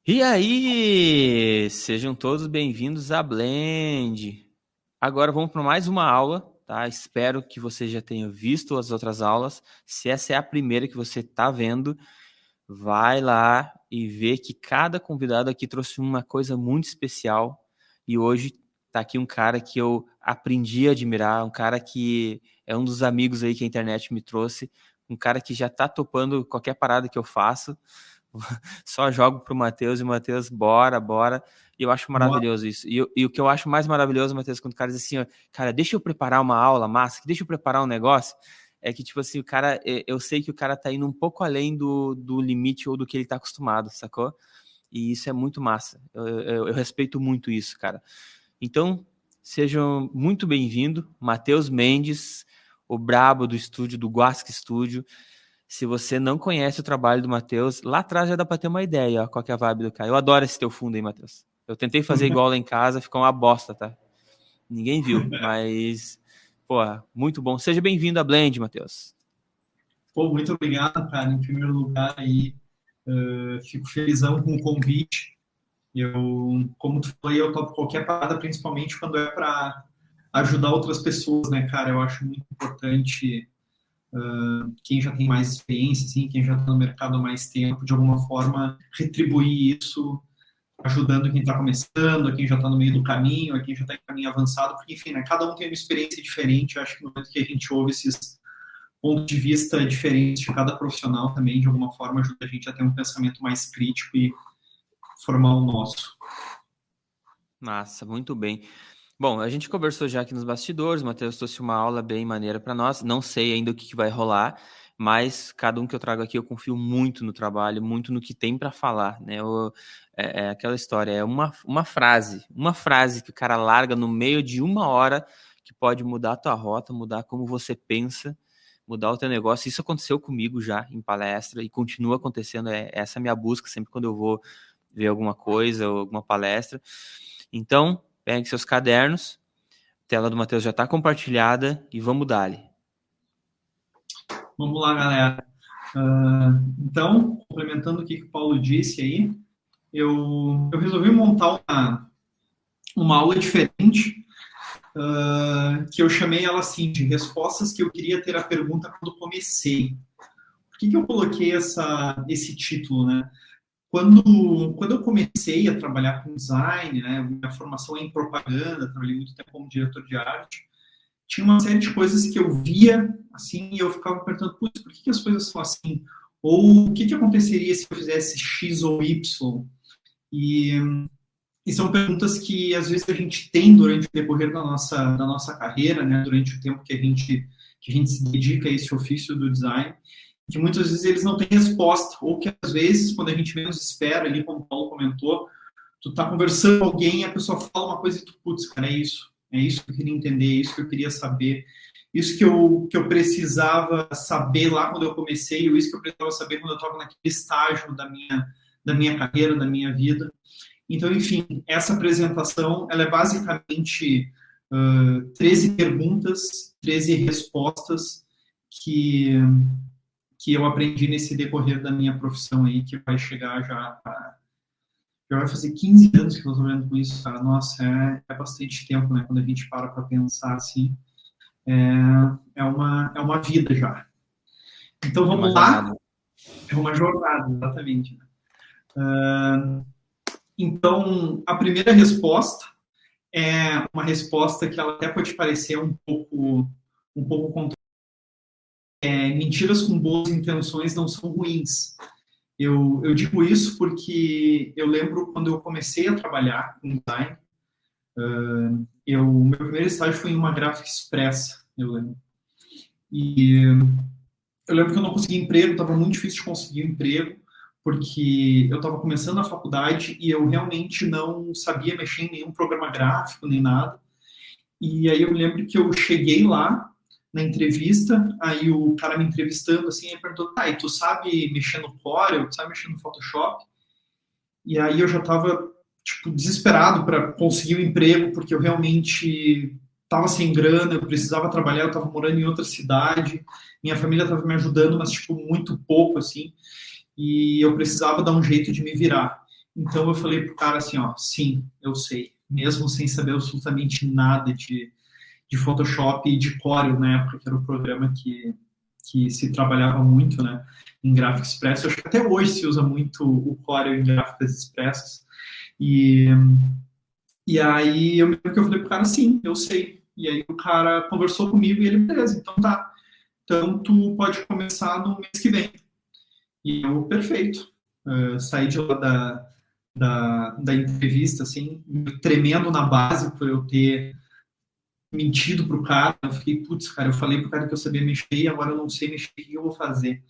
E aí, sejam todos bem-vindos à Blend. Agora vamos para mais uma aula, tá? Espero que você já tenha visto as outras aulas. Se essa é a primeira que você está vendo, vai lá e vê que cada convidado aqui trouxe uma coisa muito especial. E hoje tá aqui um cara que eu aprendi a admirar, um cara que é um dos amigos aí que a internet me trouxe, um cara que já tá topando qualquer parada que eu faço. Só jogo pro Matheus e o Matheus, bora, bora. E eu acho Boa. maravilhoso isso. E o que eu acho mais maravilhoso, Matheus, quando o cara diz assim, ó, cara, deixa eu preparar uma aula massa, deixa eu preparar um negócio, é que, tipo assim, o cara, eu sei que o cara tá indo um pouco além do limite ou do que ele tá acostumado, sacou? E isso é muito massa. Eu respeito muito isso, cara. Então, sejam muito bem-vindos, Matheus Mendes, o brabo do estúdio, do Guasque Studio. Se você não conhece o trabalho do Matheus, lá atrás já dá pra ter uma ideia, ó, qual que é a vibe do cara. Eu adoro esse teu fundo aí, Matheus. Eu tentei fazer igual lá em casa, ficou uma bosta, tá? Ninguém viu, mas, pô, muito bom. Seja bem-vindo à Blend, Matheus. Pô, muito obrigado, cara. Em primeiro lugar, aí, fico felizão com o convite. Como tu falou, eu topo qualquer parada, principalmente quando é para ajudar outras pessoas, né, cara? Eu acho muito importante quem já tem mais experiência, assim, quem já está no mercado há mais tempo, de alguma forma, retribuir isso, ajudando quem está começando, a quem já está no meio do caminho, a quem já está em caminho avançado, porque, enfim, né, cada um tem uma experiência diferente. Eu acho que no momento que a gente ouve esses ponto de vista diferente de cada profissional também, de alguma forma, ajuda a gente a ter um pensamento mais crítico e formar o nosso. Massa, muito bem. Bom, a gente conversou já aqui nos bastidores, o Matheus trouxe uma aula bem maneira para nós. Não sei ainda o que vai rolar, mas cada um que eu trago aqui eu confio muito no trabalho, muito no que tem para falar, né? É aquela história, é uma frase que o cara larga no meio de uma hora que pode mudar a tua rota, mudar como você pensa, mudar o teu negócio. Isso aconteceu comigo já em palestra e continua acontecendo. Essa é a minha busca sempre quando eu vou ver alguma coisa ou alguma palestra. Então, pegue seus cadernos, a tela do Matheus já está compartilhada e vamos dar-lhe. Vamos lá, galera. Então, complementando o que o Paulo disse aí, eu resolvi montar uma aula diferente, que eu chamei ela assim, de respostas que eu queria ter a pergunta quando comecei. Por que eu coloquei esse título, né? Quando eu comecei a trabalhar com design, né, minha formação é em propaganda, trabalhei muito tempo como diretor de arte, tinha uma série de coisas que eu via, assim, e eu ficava perguntando, putz, por que as coisas são assim? Ou o que aconteceria se eu fizesse X ou Y? E, e são perguntas que, às vezes, a gente tem durante o decorrer da nossa carreira, né, durante o tempo que a gente se dedica a esse ofício do design, que muitas vezes eles não têm resposta, ou que às vezes, quando a gente menos espera, ali como o Paulo comentou, tu tá conversando com alguém e a pessoa fala uma coisa e tu, putz, cara, é isso que eu queria entender, é isso que eu queria saber, isso que eu precisava saber lá quando eu comecei, ou isso que eu precisava saber quando eu estava naquele estágio da minha carreira, da minha vida. Então, enfim, essa apresentação, ela é basicamente 13 perguntas, 13 respostas que que eu aprendi nesse decorrer da minha profissão aí, que vai chegar já vai fazer 15 anos que eu estou trabalhando com isso, cara. Nossa, é bastante tempo, né? Quando a gente para pensar assim, é, é uma vida já. Então É uma vamos lá, jornada. é uma jornada, exatamente. Então, a primeira resposta é uma resposta que ela até pode parecer um pouco mentiras com boas intenções não são ruins. Eu digo isso porque eu lembro quando eu comecei a trabalhar com design, meu primeiro estágio foi em uma gráfica expressa, eu lembro. E eu lembro que eu não consegui emprego, estava muito difícil de conseguir um emprego, porque eu estava começando a faculdade e eu realmente não sabia mexer em nenhum programa gráfico, nem nada. E aí eu lembro que eu cheguei lá na entrevista, aí o cara me entrevistando assim, ele perguntou, tá, e tu sabe mexer no Corel, tu sabe mexer no Photoshop? E aí eu já estava tipo desesperado para conseguir um emprego, porque eu realmente estava sem grana, eu precisava trabalhar, eu estava morando em outra cidade, minha família estava me ajudando, mas tipo muito pouco assim, e eu precisava dar um jeito de me virar. Então eu falei pro cara assim, ó, sim, eu sei, mesmo sem saber absolutamente nada de Photoshop e de Corel na época, que era o programa que se trabalhava muito, né, em gráficos expressos. Acho que até hoje se usa muito o Corel em gráficas expressas. E, e aí eu me lembro que eu falei pro cara, sim, eu sei. E aí o cara conversou comigo e ele, beleza, então tá. Então tu pode começar no mês que vem. E eu, perfeito. Saí de lá da entrevista, assim, tremendo na base por eu ter mentido pro cara. Eu fiquei, putz, cara, eu falei pro cara que eu sabia mexer e agora eu não sei mexer, o que eu vou fazer?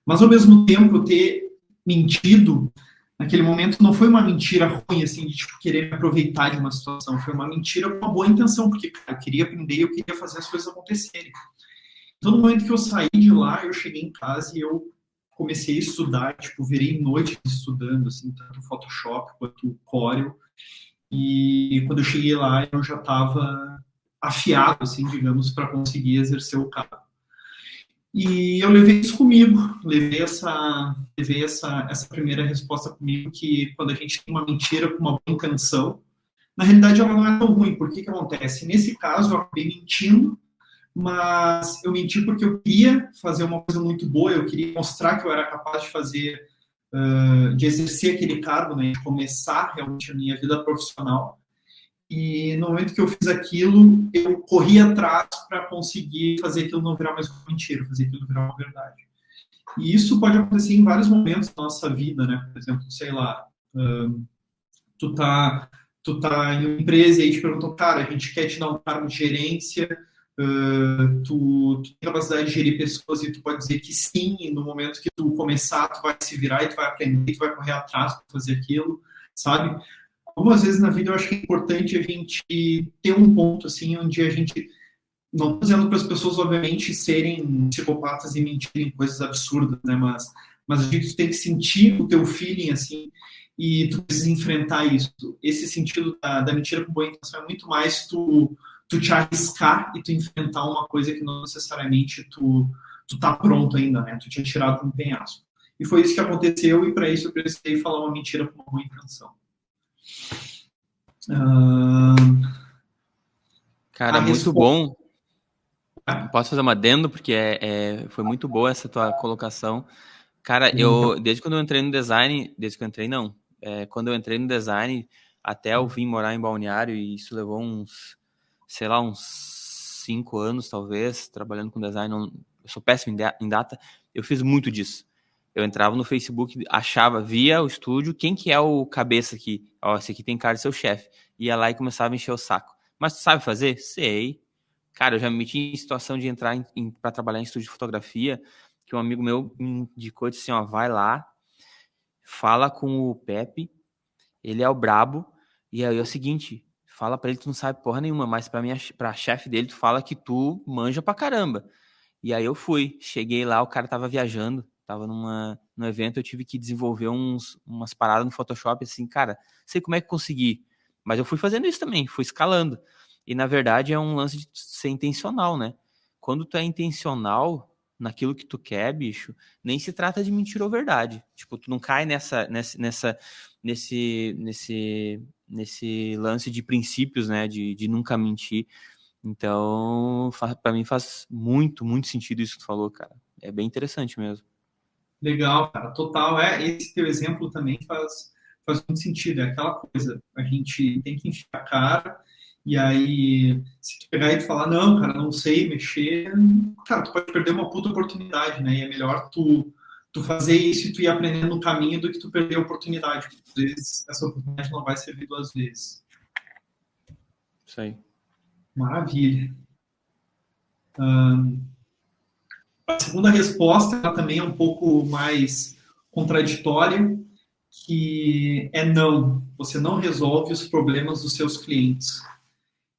Mas ao mesmo tempo, eu ter mentido naquele momento não foi uma mentira ruim, assim, de tipo, querer me aproveitar de uma situação. Foi uma mentira com uma boa intenção, porque, cara, eu queria aprender e eu queria fazer as coisas acontecerem. Então, no momento que eu saí de lá, eu cheguei em casa e eu comecei a estudar, tipo, virei noite estudando, assim, tanto Photoshop quanto Corel. E quando eu cheguei lá, eu já estava afiado, assim, digamos, para conseguir exercer o cargo. E eu levei isso comigo, levei essa primeira resposta comigo, que quando a gente tem uma mentira com uma boa intenção, na realidade ela não é tão ruim. Por que que acontece? Nesse caso, eu acabei mentindo, mas eu menti porque eu queria fazer uma coisa muito boa, eu queria mostrar que eu era capaz de fazer, de exercer aquele cargo, né, de começar realmente a minha vida profissional. E no momento que eu fiz aquilo, eu corri atrás para conseguir fazer aquilo não virar mais uma mentira, fazer aquilo virar uma verdade. E isso pode acontecer em vários momentos da nossa vida, né? Por exemplo, sei lá, tu tá, tu tá em uma empresa e aí te perguntam, cara, a gente quer te dar um cargo de gerência, tu tem capacidade de gerir pessoas e tu pode dizer que sim, e no momento que tu começar, tu vai se virar e tu vai aprender, tu vai correr atrás para fazer aquilo, sabe? Algumas vezes na vida eu acho que é importante a gente ter um ponto assim onde a gente, não estou dizendo para as pessoas obviamente serem psicopatas e mentirem coisas absurdas, né, mas a gente tem que sentir o teu feeling assim e tu precisa enfrentar isso. Esse sentido da mentira com boa intenção é muito mais tu te arriscar e tu enfrentar uma coisa que não necessariamente tu tá pronto ainda, né? Tu tinha tirado um penhasco. E foi isso que aconteceu e para isso eu precisei falar uma mentira com uma boa intenção. Cara, muito bom. Posso fazer uma adendo, porque foi muito boa essa tua colocação. Cara, desde quando eu entrei no design, quando eu entrei no design, até eu vim morar em Balneário, e isso levou uns 5 anos, talvez, trabalhando com design. Eu sou péssimo em data, eu fiz muito disso. Eu entrava no Facebook, via o estúdio, quem que é o cabeça aqui? Ó, esse aqui tem cara de ser o chefe. Ia lá e começava a encher o saco. Mas tu sabe fazer? Sei. Cara, eu já me meti em situação de entrar para trabalhar em estúdio de fotografia, que um amigo meu me indicou, disse assim, ó, vai lá, fala com o Pepe, ele é o brabo, e aí é o seguinte, fala pra ele que tu não sabe porra nenhuma, mas pra chefe dele tu fala que tu manja pra caramba. E aí eu fui, cheguei lá, o cara tava viajando, tava num evento, eu tive que desenvolver umas paradas no Photoshop, assim, cara, sei como é que consegui, mas eu fui fazendo isso também, fui escalando. E na verdade é um lance de ser intencional, né? Quando tu é intencional naquilo que tu quer, bicho, nem se trata de mentira ou verdade. Tipo, tu não cai nesse lance de princípios, né? De nunca mentir. Então, para mim faz muito, muito sentido isso que tu falou, cara. É bem interessante mesmo. Legal, cara, total. Esse teu exemplo também faz muito sentido. É aquela coisa, a gente tem que enfiar a cara, e aí, se tu pegar e falar, não, cara, não sei mexer, cara, tu pode perder uma puta oportunidade, né? E é melhor tu fazer isso e tu ir aprendendo no caminho do que tu perder a oportunidade. Porque, às vezes, essa oportunidade não vai servir 2 vezes. Isso aí. Maravilha. A segunda resposta ela também é um pouco mais contraditória, que é não. Você não resolve os problemas dos seus clientes.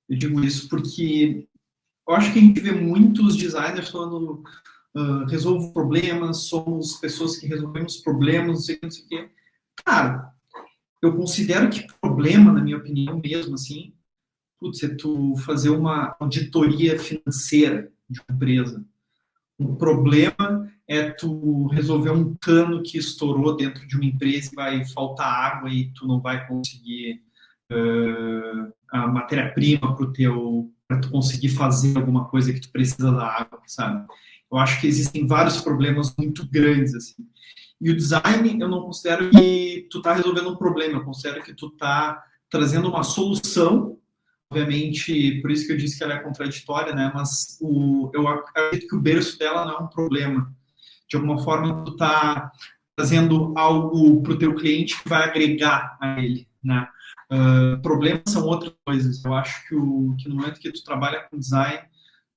Eu digo isso porque eu acho que a gente vê muitos designers falando resolvo problemas, somos pessoas que resolvemos problemas, não sei o que, não sei o que. Cara, eu considero que problema, na minha opinião mesmo, assim, putz, é tu fazer uma auditoria financeira de uma empresa, O problema é tu resolver um cano que estourou dentro de uma empresa e vai faltar água e tu não vai conseguir a matéria-prima para tu conseguir fazer alguma coisa que tu precisa da água, sabe? Eu acho que existem vários problemas muito grandes, assim. E o design, eu não considero que tu tá resolvendo um problema, eu considero que tu tá trazendo uma solução. Obviamente, por isso que eu disse que ela é contraditória, né? Mas eu acredito que o berço dela não é um problema. De alguma forma, tu tá trazendo algo para o teu cliente que vai agregar a ele, né? Problemas são outras coisas. Eu acho que no momento que tu trabalha com design,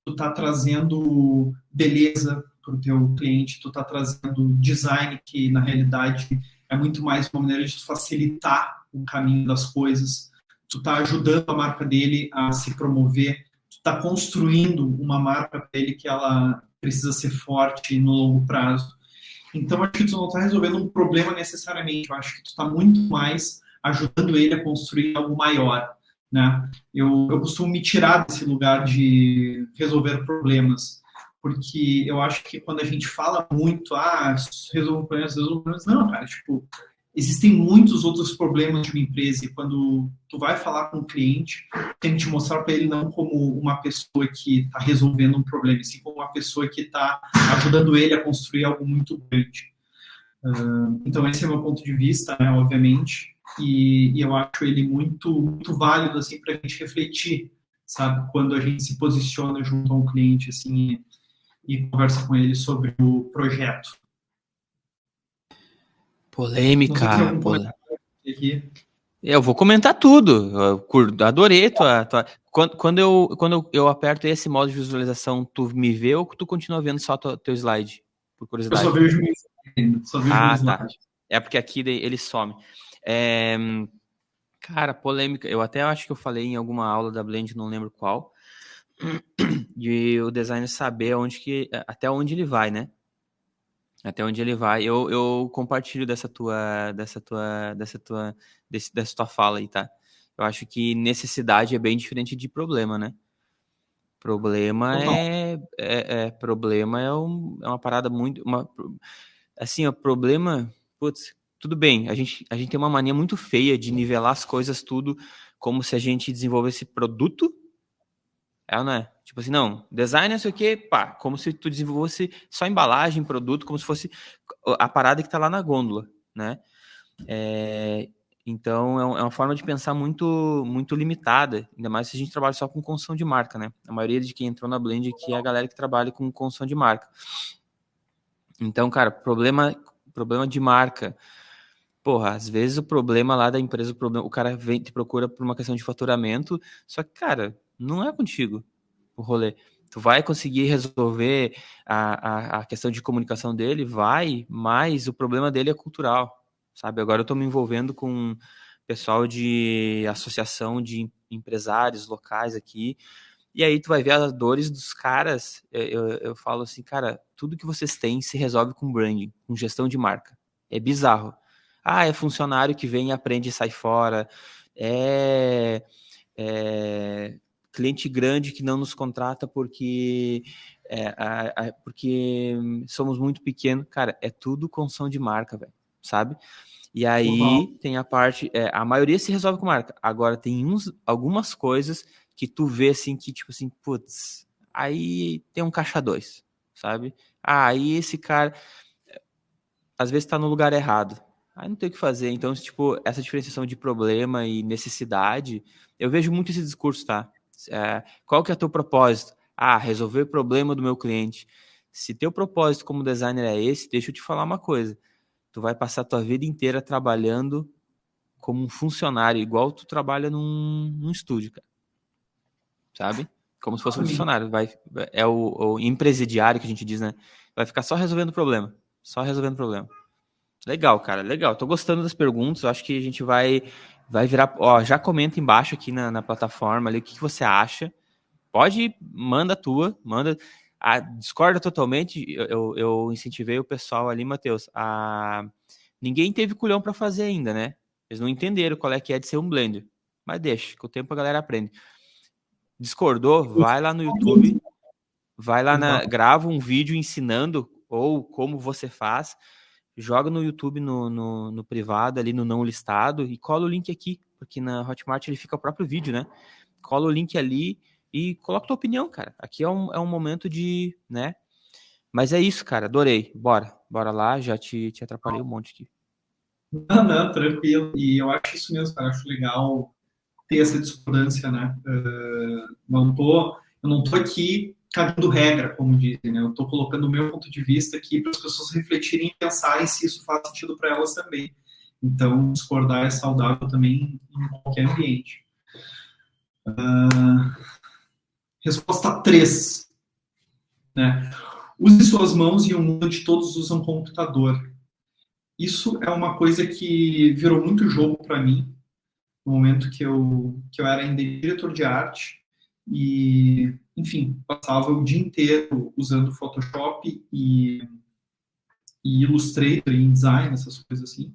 tu está trazendo beleza para o teu cliente, tu está trazendo design que na realidade é muito mais uma maneira de tu facilitar o caminho das coisas, tu está ajudando a marca dele a se promover, tu está construindo uma marca dele que ela precisa ser forte no longo prazo. Então, acho que tu não está resolvendo um problema necessariamente, eu acho que tu está muito mais ajudando ele a construir algo maior, né? Eu costumo me tirar desse lugar de resolver problemas, porque eu acho que quando a gente fala muito, resolvo problemas, não, cara, tipo, existem muitos outros problemas de uma empresa e quando tu vai falar com o cliente, tem que te mostrar para ele não como uma pessoa que está resolvendo um problema, e sim como uma pessoa que está ajudando ele a construir algo muito grande. Então esse é o meu ponto de vista, né, obviamente, e eu acho ele muito válido assim para a gente refletir, sabe, quando a gente se posiciona junto a um cliente assim e conversa com ele sobre o projeto. Não sei se tem Polêmica. algum comentário aqui. Eu vou comentar tudo. Adorei quando eu aperto esse modo de visualização, tu me vê ou tu continua vendo só teu slide? Por Eu só curiosidade. vejo meu slide, só vejo meu Ah, tá. slide. É porque aqui ele some. É, cara, polêmica. Eu até acho que eu falei em alguma aula da Blend, não lembro qual, de o designer saber até onde ele vai, né? Até onde ele vai. Eu compartilho dessa tua fala aí, tá? Eu acho que necessidade é bem diferente de problema, né? Problema Total. problema é uma parada assim, o problema, putz, tudo bem, a gente tem uma mania muito feia de nivelar as coisas tudo como se a gente desenvolvesse produto, ou não é? Tipo assim, não, design não sei o quê, pá, como se tu desenvolvesse só embalagem, produto, como se fosse a parada que tá lá na gôndola, né? Então, é uma forma de pensar muito limitada, ainda mais se a gente trabalha só com construção de marca, né? A maioria de quem entrou na Blend aqui é a galera que trabalha com construção de marca. Então, cara, problema de marca. Porra, às vezes o problema lá da empresa, o cara vem te procura por uma questão de faturamento, só que, cara, não é contigo o rolê. Tu vai conseguir resolver a questão de comunicação dele, mas o problema dele é cultural, sabe? Agora eu tô me envolvendo com pessoal de associação de empresários locais aqui, e aí tu vai ver as dores dos caras. Eu falo assim, cara, tudo que vocês têm se resolve com branding, com gestão de marca. É bizarro. Ah, é funcionário que vem e aprende e sai fora. É, cliente grande que não nos contrata porque somos muito pequenos. Cara, é tudo construção de marca, velho, sabe? E Total. aí tem a parte, a maioria se resolve com marca. Agora tem algumas coisas que tu vê assim que tipo assim, putz, aí tem um caixa dois, sabe? Ah, aí esse cara às vezes tá no lugar errado. Aí não tem o que fazer. Então, tipo, essa diferenciação de problema e necessidade, eu vejo muito esse discurso, tá? Qual que é o teu propósito? Ah, resolver o problema do meu cliente. Se teu propósito como designer é esse, deixa eu te falar uma coisa. Tu vai passar a tua vida inteira trabalhando como um funcionário, igual tu trabalha num estúdio, cara. Sabe? Como se fosse um Exatamente. funcionário. É o empresidiário que a gente diz, né? Vai ficar só resolvendo problema. Só resolvendo problema. Legal, cara, legal. Tô gostando das perguntas. Eu acho que a gente vai virar. Ó, já comenta embaixo aqui na plataforma ali o que você acha. Pode, manda a tua, manda. Discorda totalmente. Eu incentivei o pessoal ali, Matheus. Ninguém teve culhão para fazer ainda, né? Eles não entenderam qual é que é de ser um blender. Mas deixa, com o tempo a galera aprende. Discordou? Vai lá no YouTube. Vai lá, Legal. grava um vídeo ensinando ou como você faz, joga no YouTube no privado, ali no não listado, e cola o link aqui, porque na Hotmart ele fica o próprio vídeo, né? Cola o link ali e coloca tua opinião, cara. Aqui é um momento de, né? Mas é isso, cara, adorei. Bora lá, já te atrapalhei um monte aqui. Não, não, tranquilo. E eu acho isso mesmo, cara. Acho legal ter essa discordância, né? Eu não tô aqui cagando regra, como dizem, né? Eu tô colocando o meu ponto de vista aqui para as pessoas refletirem e pensarem se isso faz sentido para elas também. Então, discordar é saudável também em qualquer ambiente. Resposta 3, né? Use suas mãos em um mundo onde todos usam computador. Isso é uma coisa que virou muito jogo para mim, no momento que eu era ainda diretor de arte e, enfim, passava o dia inteiro usando Photoshop e Illustrator e InDesign, essas coisas assim.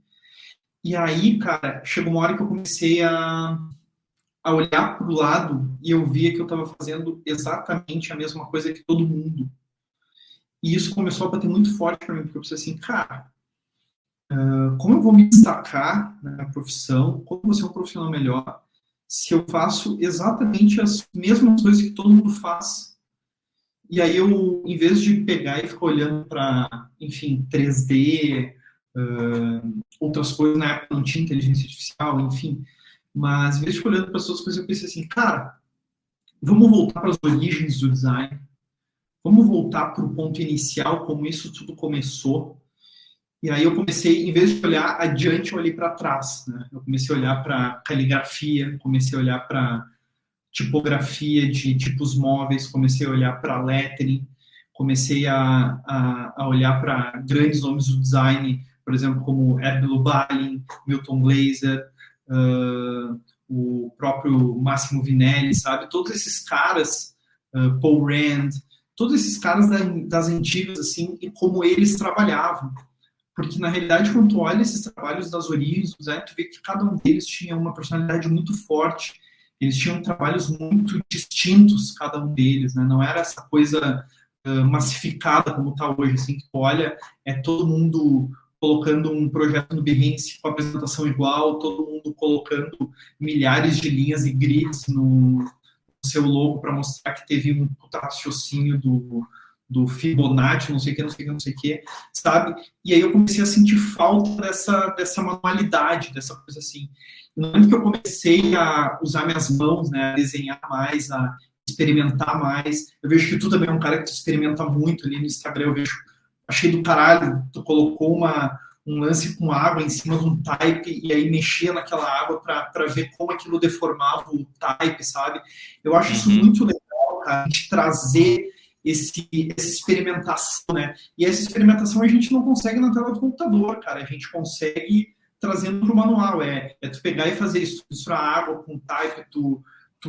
E aí, cara, chegou uma hora que eu comecei a olhar para o lado e eu via que eu estava fazendo exatamente a mesma coisa que todo mundo. E isso começou a bater muito forte para mim, porque eu pensei assim, cara, como eu vou me destacar na profissão, como vou ser um profissional melhor, se eu faço exatamente as mesmas coisas que todo mundo faz. E aí eu, em vez de pegar e ficar olhando para, enfim, 3D, outras coisas, na época não tinha inteligência artificial, enfim, mas em vez de ficar olhando para essas coisas, eu pensei assim, cara, vamos voltar para as origens do design, vamos voltar para o ponto inicial, como isso tudo começou. E aí eu comecei, em vez de olhar adiante, eu olhei para trás. Né? Eu comecei a olhar para caligrafia, comecei a olhar para tipografia de tipos móveis, comecei a olhar para lettering, comecei a olhar para grandes nomes do design, por exemplo, como Ed Lubalin, Milton Glaser, o próprio Massimo Vinelli, sabe? Todos esses caras, Paul Rand, todos esses caras das antigas, assim, e como eles trabalhavam. Porque, na realidade, quando tu olha esses trabalhos das origens, né, tu vê que cada um deles tinha uma personalidade muito forte. Eles tinham trabalhos muito distintos, cada um deles. Né? Não era essa coisa massificada como está hoje. Assim, que tu olha, é todo mundo colocando um projeto no Behance com apresentação igual, todo mundo colocando milhares de linhas e grids no seu logo para mostrar que teve um raciocínio do Fibonacci, não sei o que, não sei o que, não sei o que, sabe? E aí eu comecei a sentir falta dessa manualidade, dessa coisa assim. No momento que eu comecei a usar minhas mãos, né, a desenhar mais, a experimentar mais, eu vejo que tu também é um cara que experimenta muito ali no Instagram, eu vejo, achei do caralho, tu colocou um lance com água em cima de um type e aí mexia naquela água para ver como aquilo deformava o type, sabe? Eu acho isso muito legal, cara, a gente trazer essa experimentação, né? E essa experimentação a gente não consegue na tela do computador, cara. A gente consegue trazendo para o manual. É tu pegar e fazer isso, misturar água com type, tu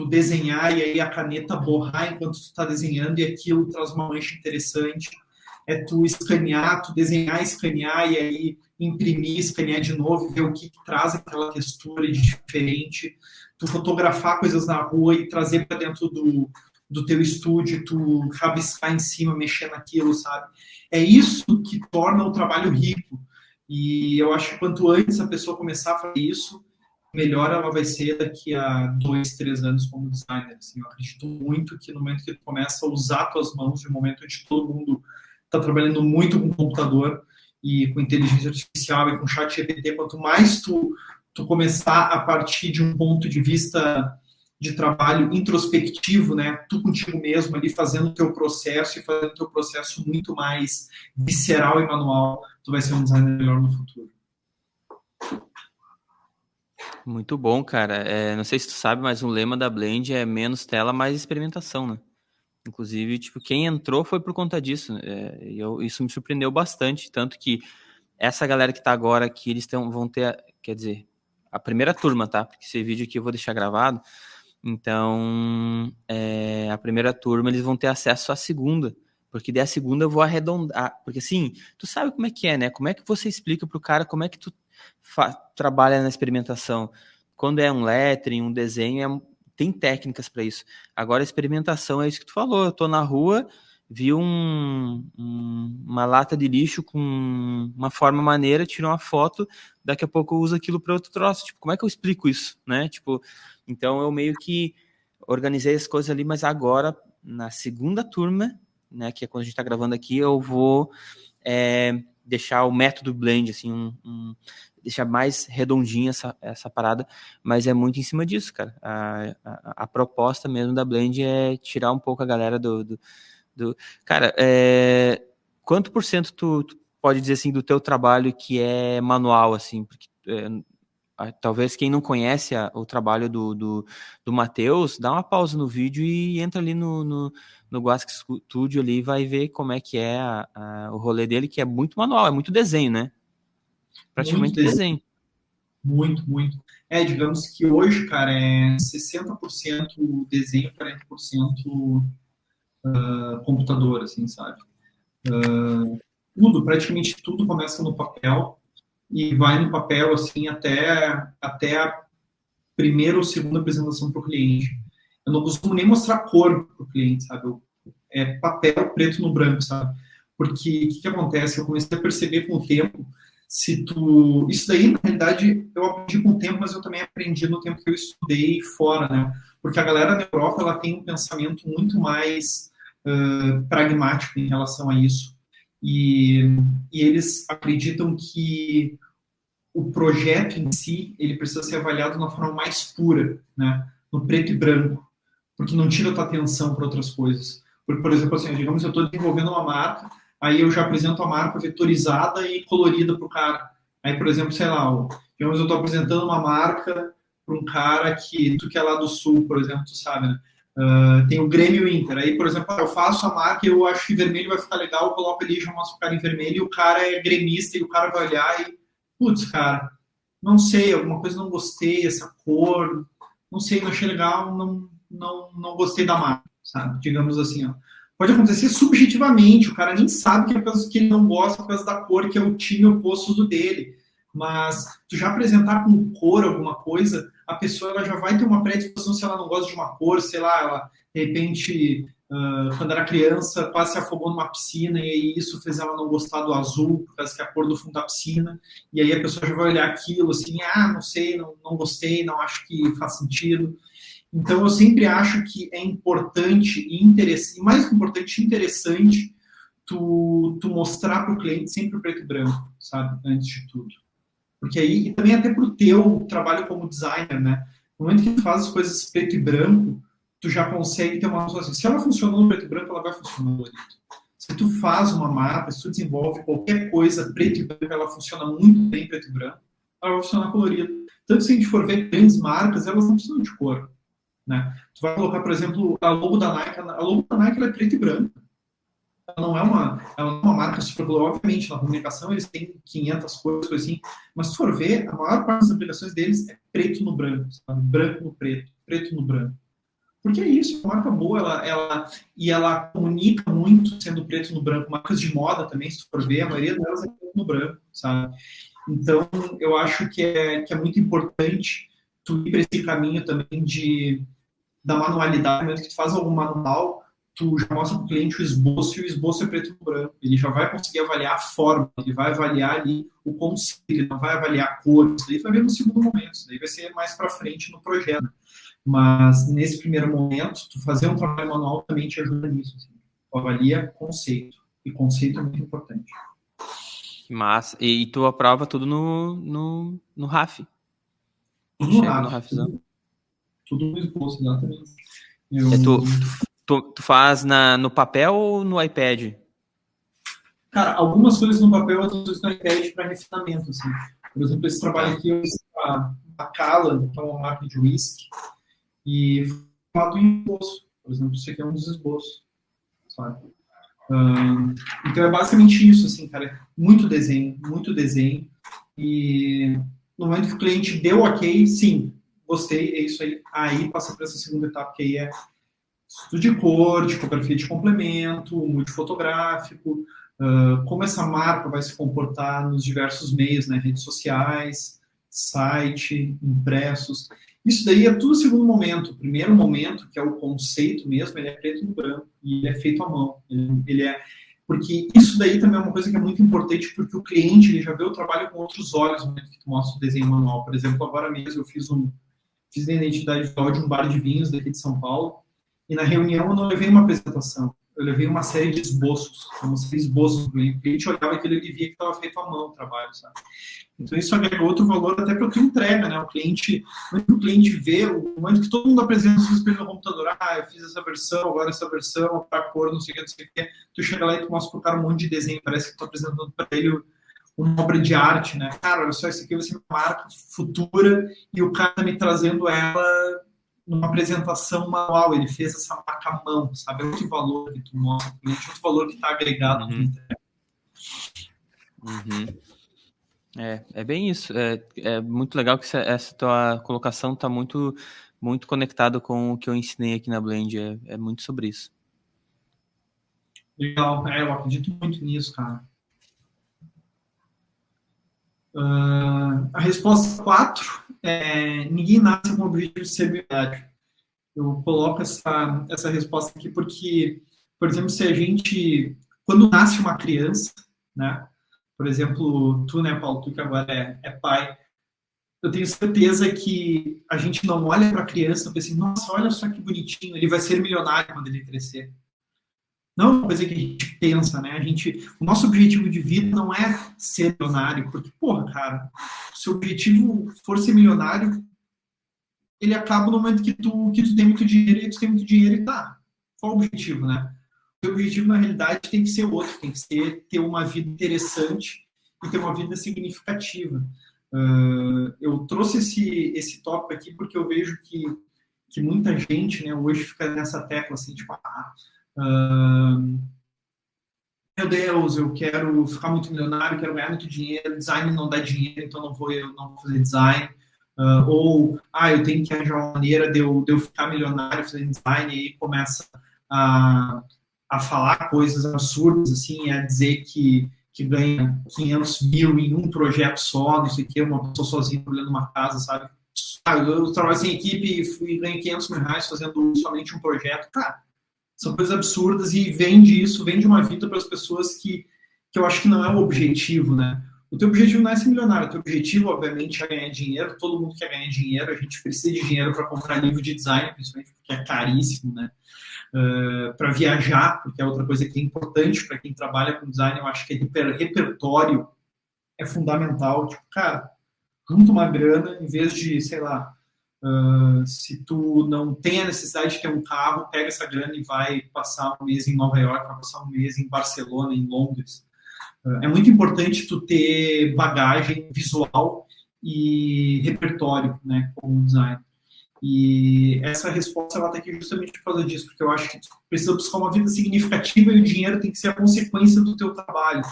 desenhar e aí a caneta borrar enquanto tu está desenhando e aquilo traz uma mancha interessante. É tu escanear, tu desenhar, escanear e aí imprimir, escanear de novo e ver o que traz aquela textura de diferente. Tu fotografar coisas na rua e trazer para dentro do teu estúdio, tu rabiscar em cima, mexer naquilo, sabe? É isso que torna o trabalho rico. E eu acho que quanto antes a pessoa começar a fazer isso, melhor ela vai ser daqui a 2, 3 anos como designer. Assim, eu acredito muito que no momento que tu começa a usar tuas mãos, no momento onde todo mundo está trabalhando muito com computador e com inteligência artificial e com chat GPT, quanto mais tu começar a partir de um ponto de vista de trabalho introspectivo, né? Tu contigo mesmo ali fazendo o teu processo e fazendo o teu processo muito mais visceral e manual, tu vai ser um designer melhor no futuro. Muito bom, cara. Não sei se tu sabe, mas o lema da Blend é menos tela, mais experimentação, né? Inclusive, tipo, quem entrou foi por conta disso. Isso me surpreendeu bastante, tanto que essa galera que tá agora aqui, eles vão ter, quer dizer, a primeira turma, tá? Porque esse vídeo aqui eu vou deixar gravado. Então, a primeira turma, eles vão ter acesso à segunda. Porque daí a segunda eu vou arredondar. Porque assim, tu sabe como é que é, né? Como é que você explica pro cara como é que tu trabalha na experimentação? Quando é um lettering, um desenho, tem técnicas para isso. Agora, a experimentação é isso que tu falou. Eu tô na rua, viu uma lata de lixo com uma forma maneira, tirou uma foto, daqui a pouco usa aquilo para outro troço. Tipo, como é que eu explico isso, né? Tipo, então eu meio que organizei as coisas ali, mas agora, na segunda turma, né, que é quando a gente está gravando aqui, eu vou deixar o método blend, assim, deixar mais redondinha essa parada, mas é muito em cima disso, cara. A proposta mesmo da blend é tirar um pouco a galera do cara, quanto por cento tu pode dizer assim do teu trabalho que é manual, assim, porque talvez quem não conhece o trabalho do Matheus, dá uma pausa no vídeo e entra ali no Guasc Studio ali e vai ver como é que é o rolê dele, que é muito manual, é muito desenho, né? Praticamente Muito desenho. Muito, muito. Digamos que hoje, cara, é 60% desenho, 40% computador, assim, sabe? Praticamente tudo começa no papel e vai no papel, assim, até a primeira ou segunda apresentação para o cliente. Eu não costumo nem mostrar cor para o cliente, sabe? É papel preto no branco, sabe? Porque o que acontece? Eu comecei a perceber com o tempo, isso daí, na realidade, eu aprendi com o tempo, mas eu também aprendi no tempo que eu estudei fora, né? Porque a galera na Europa, ela tem um pensamento muito mais pragmático em relação a isso. E eles acreditam que o projeto em si, ele precisa ser avaliado de uma forma mais pura, né? No preto e branco, porque não tira a tua atenção para outras coisas. Porque, por exemplo, assim, digamos, eu estou desenvolvendo uma marca, aí eu já apresento a marca vetorizada e colorida para o cara. Aí, por exemplo, sei lá, digamos, eu estou apresentando uma marca para um cara que, tu que é lá do Sul, por exemplo, tu sabe, né? Tem o Grêmio Inter. Aí, por exemplo, eu faço a marca e eu acho que vermelho vai ficar legal, eu coloco ali, já mostro o cara em vermelho e o cara é gremista e o cara vai olhar e, putz, cara, não sei, alguma coisa não gostei, essa cor, não sei, não achei legal, não gostei da marca, sabe? Digamos assim, ó. Pode acontecer subjetivamente, o cara nem sabe que é por causa que ele não gosta, por causa da cor que é o time oposto do dele. Mas tu já apresentar com cor alguma coisa, a pessoa ela já vai ter uma predisposição se ela não gosta de uma cor, sei lá, ela de repente, quando era criança, quase se afogou numa piscina e aí isso fez ela não gostar do azul, por causa que é a cor do fundo da piscina, e aí a pessoa já vai olhar aquilo assim, não sei, não gostei, não acho que faz sentido. Então, eu sempre acho que é importante e interessante, mais que importante, interessante tu mostrar para o cliente sempre o preto e branco, sabe? Antes de tudo. Porque aí, e também até para o teu trabalho como designer, né? No momento que tu faz as coisas preto e branco, tu já consegue ter uma noção assim, se ela funcionou no preto e branco, ela vai funcionar no colorido. Se tu faz uma marca, se tu desenvolve qualquer coisa preto e branco, ela funciona muito bem preto e branco, ela vai funcionar colorido. Tanto se a gente for ver grandes marcas, elas não precisam de cor. Né? Tu vai colocar, por exemplo, a logo da Nike. A logo da Nike é preta e branca. Ela não é uma marca super colorida. Obviamente, na comunicação eles têm 500 cores, assim. Mas se for ver, a maior parte das aplicações deles é preto no branco. Sabe? Branco no preto. Preto no branco. Porque é isso, uma marca boa, ela comunica muito sendo preto no branco. Marcas de moda também, se tu for ver, a maioria delas é preto no branco, sabe? Então, eu acho que é muito importante tu ir para esse caminho também da manualidade. No momento que tu faz algum manual, tu já mostra para o cliente o esboço, e o esboço é preto e branco. Ele já vai conseguir avaliar a forma, ele vai avaliar ali o conceito, ele não vai avaliar a cor. Isso daí vai ver no segundo momento, isso daí vai ser mais para frente no projeto. Mas, nesse primeiro momento, tu fazer um trabalho manual também te ajuda nisso. Assim. Tu avalia conceito, e conceito é muito importante. Massa. E tu aprova tudo no RAF? Tudo no RAF. Tudo no esboço, exatamente. Tu faz no papel ou no iPad? Cara, algumas coisas no papel, outras coisas no iPad para refinamento. Assim. Por exemplo, esse trabalho aqui, eu fiz a Macallan, que é uma marca de whisky, e fato em esboço. Por exemplo, isso aqui é um dos esboços. Sabe? Então é basicamente isso, assim, cara. Muito desenho. E no momento que o cliente deu ok, sim, gostei, é isso aí. Aí passa para essa segunda etapa, que aí é estudo de cor, tipografia de complemento, multifotográfico, como essa marca vai se comportar nos diversos meios, né, redes sociais. site, impressos. Isso daí é tudo o segundo momento. O primeiro momento, que é o conceito mesmo, ele é preto no branco e ele é feito à mão. Ele é porque isso daí também é uma coisa que é muito importante, porque o cliente ele já vê o trabalho com outros olhos no momento que tu mostra o desenho manual. Por exemplo, agora mesmo eu fiz a identidade visual de um bar de vinhos daqui de São Paulo, e na reunião eu não levei uma apresentação, eu levei uma série de esboços, como se esboços do cliente. O cliente olhava aquilo e via que estava feito à mão o trabalho, sabe? Então isso agrega outro valor até para a tua entrega, né? O cliente vê, o momento que todo mundo apresenta os espelhos no computador, eu fiz essa versão, agora essa versão, para cor, não sei o que, tu chega lá e tu mostra pro cara um monte de desenho, parece que tu apresentando para ele uma obra de arte, né? Cara, olha só, isso aqui vai ser uma marca futura e o cara me trazendo ela numa apresentação manual, ele fez essa marca à mão, sabe? É outro valor que tu mostra, é outro valor que está agregado. É bem isso. É muito legal que essa tua colocação está muito, muito conectada com o que eu ensinei aqui na Blend. É muito sobre isso. Legal. Eu acredito muito nisso, cara. A resposta 4 é: ninguém nasce com o objetivo de ser milionário. Eu coloco essa resposta aqui porque, por exemplo, se a gente, quando nasce uma criança, né? Por exemplo, tu, né, Paulo, tu que agora é pai, eu tenho certeza que a gente não olha para a criança e pensa assim, nossa, olha só que bonitinho, ele vai ser milionário quando ele crescer. Não é uma coisa que a gente pensa, né? O nosso objetivo de vida não é ser milionário, porque, porra, cara, se o objetivo for ser milionário, ele acaba no momento que tu tem muito dinheiro e tu tem muito dinheiro e tá. Qual o objetivo, né? O objetivo, na realidade, tem que ser outro, tem que ser ter uma vida interessante e ter uma vida significativa. Eu trouxe esse tópico aqui porque eu vejo que muita gente, né, hoje fica nessa tecla assim, tipo, meu Deus, eu quero ficar muito milionário, quero ganhar muito dinheiro, design não dá dinheiro, então não vou fazer design. Eu tenho que arranjar uma maneira de eu ficar milionário fazendo design, e aí começa a falar coisas absurdas, assim, a dizer que ganha 500 mil em um projeto só, não sei o que, uma pessoa sozinha olhando uma casa, sabe? Eu trabalho sem equipe e ganho 500 mil reais fazendo somente um projeto. Cara, são coisas absurdas e vende uma vida para as pessoas que eu acho que não é o objetivo, né? O teu objetivo não é ser milionário, o teu objetivo, obviamente, é ganhar dinheiro, todo mundo quer ganhar dinheiro, a gente precisa de dinheiro para comprar livro de design, principalmente porque é caríssimo, né? Para viajar, porque é outra coisa que é importante para quem trabalha com design, eu acho que repertório é fundamental. Tipo, cara, junta uma grana, em vez de, sei lá, se tu não tem a necessidade de ter um carro, pega essa grana e vai passar um mês em Nova York, vai passar um mês em Barcelona, em Londres. É muito importante tu ter bagagem visual e repertório, né, como design. E essa resposta ela está aqui justamente por causa disso, porque eu acho que tu precisa buscar uma vida significativa e o dinheiro tem que ser a consequência do teu trabalho.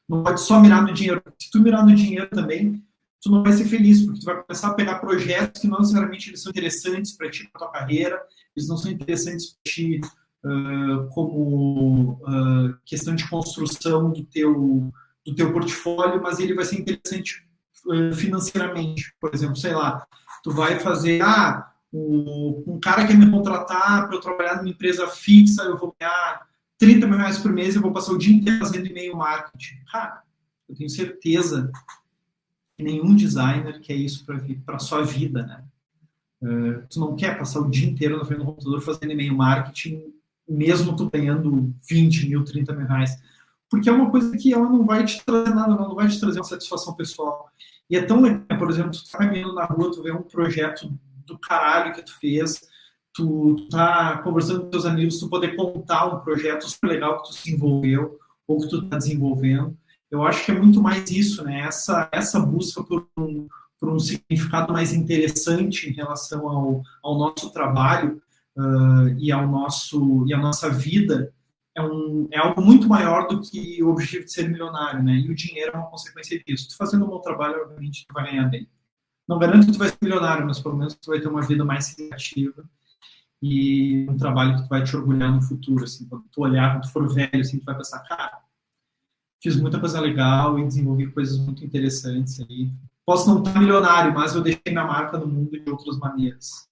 Não pode só mirar no dinheiro. Se tu mirar no dinheiro também, tu não vai ser feliz, porque tu vai começar a pegar projetos que não necessariamente eles são interessantes para ti, para tua carreira, eles não são interessantes para ti como questão de construção do teu portfólio, mas ele vai ser interessante financeiramente. Por exemplo, sei lá, tu vai fazer, um cara quer me contratar para eu trabalhar numa empresa fixa, eu vou ganhar 30 mil reais por mês, eu vou passar o dia inteiro fazendo e-mail marketing. Cara, eu tenho certeza que nenhum designer quer isso para a sua vida, né? Tu não quer passar o dia inteiro na frente do computador fazendo e-mail marketing, mesmo tu ganhando 20 mil, 30 mil reais. Porque é uma coisa que ela não vai te trazer nada, não vai te trazer uma satisfação pessoal. E é tão legal, por exemplo, tu tá caminhando na rua, tu vê um projeto do caralho que tu fez, tu tá conversando com teus amigos, tu poder contar um projeto super legal que tu desenvolveu ou que tu tá desenvolvendo. Eu acho que é muito mais isso, né? Essa busca por um significado mais interessante em relação ao nosso trabalho e à nossa vida é algo muito maior do que o objetivo de ser milionário, né? E o dinheiro é uma consequência disso. Tu fazendo um bom trabalho, obviamente, tu vai ganhar bem. Não garanto que tu vai ser milionário, mas pelo menos tu vai ter uma vida mais significativa e um trabalho que tu vai te orgulhar no futuro, assim, quando tu olhar, quando tu for velho, assim, tu vai pensar, cara, fiz muita coisa legal e desenvolvi coisas muito interessantes aí. Posso não estar milionário, mas eu deixei minha marca no mundo de outras maneiras.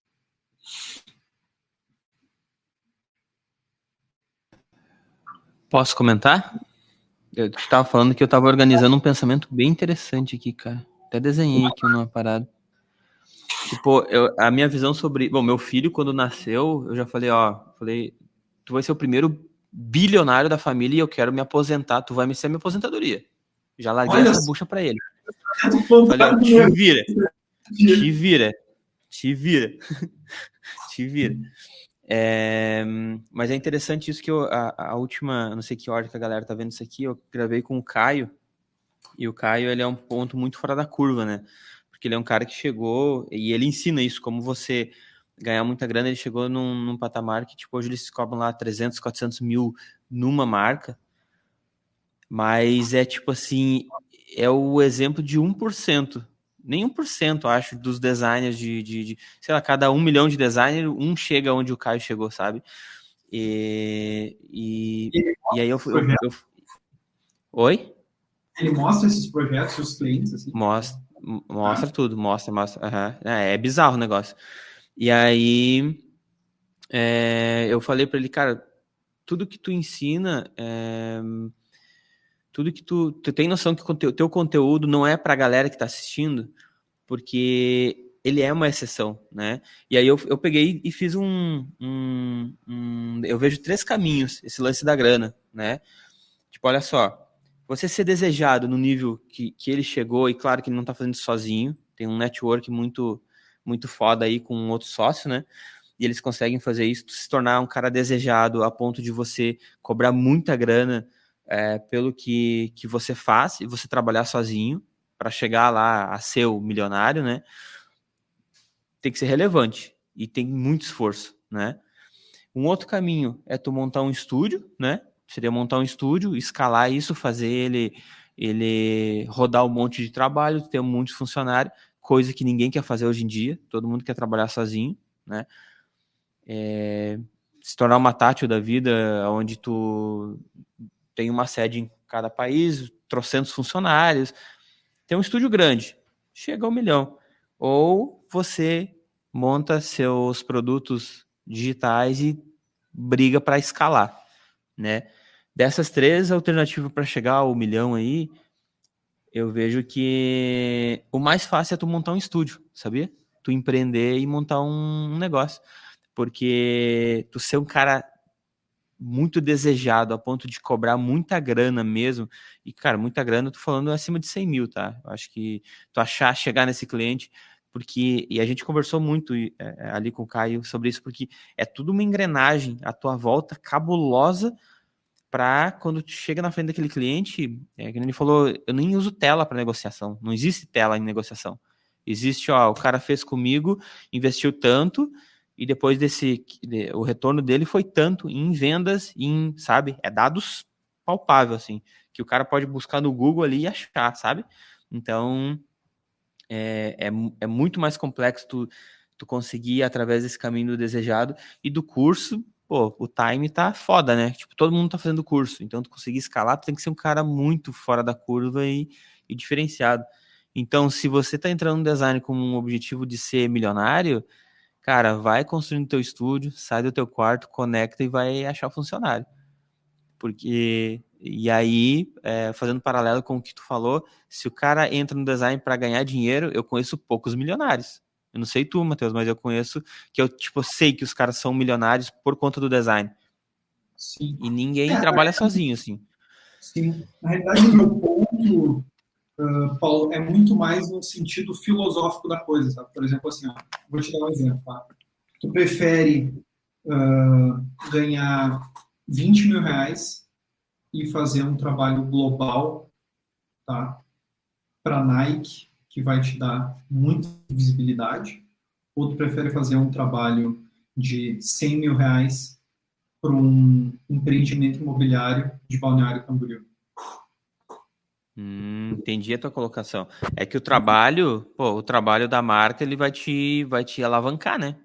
Posso comentar? Eu estava falando que eu estava organizando um pensamento bem interessante aqui, cara. Até desenhei aqui uma parada. Tipo, a minha visão sobre... Bom, meu filho, quando nasceu, eu já falei, tu vai ser o primeiro bilionário da família e eu quero me aposentar, tu vai me ser a minha aposentadoria. Já larguei Olha essa só, bucha pra ele. o Falei, ó, contrário do te meu. vira, te vira, te vira, te vira. Mas é interessante isso que a última, não sei que hora que a galera tá vendo isso aqui, eu gravei com o Caio, e o Caio, ele é um ponto muito fora da curva, né? Porque ele é um cara que chegou, e ele ensina isso, como você ganhar muita grana, ele chegou num patamar que, tipo, hoje eles cobram lá 300, 400 mil numa marca, mas é tipo assim, é o exemplo de 1%, nem 1%, acho, dos designers sei lá, cada 1 milhão de designers, um chega onde o Caio chegou, sabe? E aí Oi? Ele mostra esses projetos para os clientes, assim. Mostra tudo, mostra. Uhum. É bizarro o negócio. E aí eu falei pra ele, cara, tudo que tu ensina, tudo que tu tem noção que o teu conteúdo não é pra galera que tá assistindo, porque ele é uma exceção, né? E aí eu peguei e fiz eu vejo 3 caminhos, esse lance da grana, né? Tipo, olha só, você ser desejado no nível que ele chegou, e claro que ele não tá fazendo isso sozinho, tem um network muito, muito foda aí com um outro sócio, né? E eles conseguem fazer isso, se tornar um cara desejado a ponto de você cobrar muita grana pelo que você faz e você trabalhar sozinho para chegar lá a ser o milionário, né? Tem que ser relevante e tem muito esforço, né? Um outro caminho é tu montar um estúdio, né? Seria montar um estúdio, escalar isso, fazer ele rodar um monte de trabalho, ter um monte de funcionário, coisa que ninguém quer fazer hoje em dia, todo mundo quer trabalhar sozinho, né? Se tornar uma Tátil da vida, onde tu tem uma sede em cada país, trocentos funcionários, tem um estúdio grande, chega a 1 milhão. Ou você monta seus produtos digitais e briga para escalar, né? Dessas 3 alternativas para chegar ao 1 milhão aí, eu vejo que o mais fácil é tu montar um estúdio, sabia? Tu empreender e montar um negócio. Porque tu ser um cara muito desejado a ponto de cobrar muita grana mesmo, e cara, muita grana, eu tô falando acima de 100 mil, tá? Eu acho que tu chegar nesse cliente, porque, e a gente conversou muito ali com o Caio sobre isso, porque é tudo uma engrenagem à tua volta cabulosa para quando tu chega na frente daquele cliente, que ele falou, eu nem uso tela para negociação, não existe tela em negociação. Existe, ó, o cara fez comigo, investiu tanto, e depois o retorno dele foi tanto em vendas, sabe? É dados palpável, assim, que o cara pode buscar no Google ali e achar, sabe? Então, é muito mais complexo tu conseguir ir através desse caminho do desejado e do curso. Pô, o time tá foda, né? Tipo, todo mundo tá fazendo curso. Então, tu conseguir escalar, tu tem que ser um cara muito fora da curva e diferenciado. Então, se você tá entrando no design com um objetivo de ser milionário, cara, vai construindo teu estúdio, sai do teu quarto, conecta e vai achar funcionário. Porque, e aí, fazendo paralelo com o que tu falou, se o cara entra no design para ganhar dinheiro, eu conheço poucos milionários. Eu não sei tu, Matheus, mas eu conheço que eu, tipo, sei que os caras são milionários por conta do design. Sim. E ninguém trabalha sozinho, assim. Sim. Na realidade, o meu ponto, Paulo, é muito mais no sentido filosófico da coisa, sabe? Por exemplo, assim, ó, vou te dar um exemplo, tá? Tu prefere ganhar 20 mil reais e fazer um trabalho global, tá? Para Nike, que vai te dar muita visibilidade, ou tu prefere fazer um trabalho de 100 mil reais para um empreendimento imobiliário de Balneário Camboriú? Entendi a tua colocação. É que o trabalho da marca, ele vai te alavancar, né?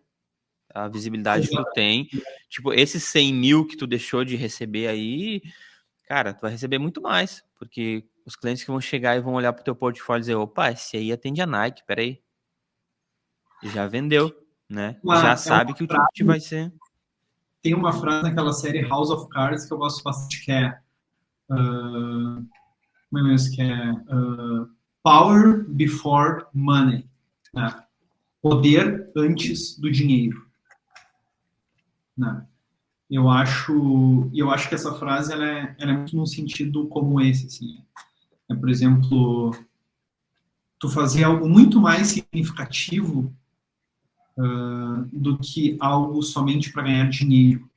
A visibilidade que tu tem. Tipo, esses 100 mil que tu deixou de receber aí, cara, tu vai receber muito mais, porque Os clientes que vão chegar e vão olhar pro teu portfólio e dizer, opa, esse aí atende a Nike, peraí. Já vendeu, né? Já sabe que o ticket vai ser... Tem uma frase naquela série House of Cards que eu gosto bastante, que é... como é mesmo? Que é... Power before money. Né? Poder antes do dinheiro. Né? Eu acho que essa frase ela é muito num sentido como esse, assim. Por exemplo, tu fazer algo muito mais significativo do que algo somente para ganhar dinheiro,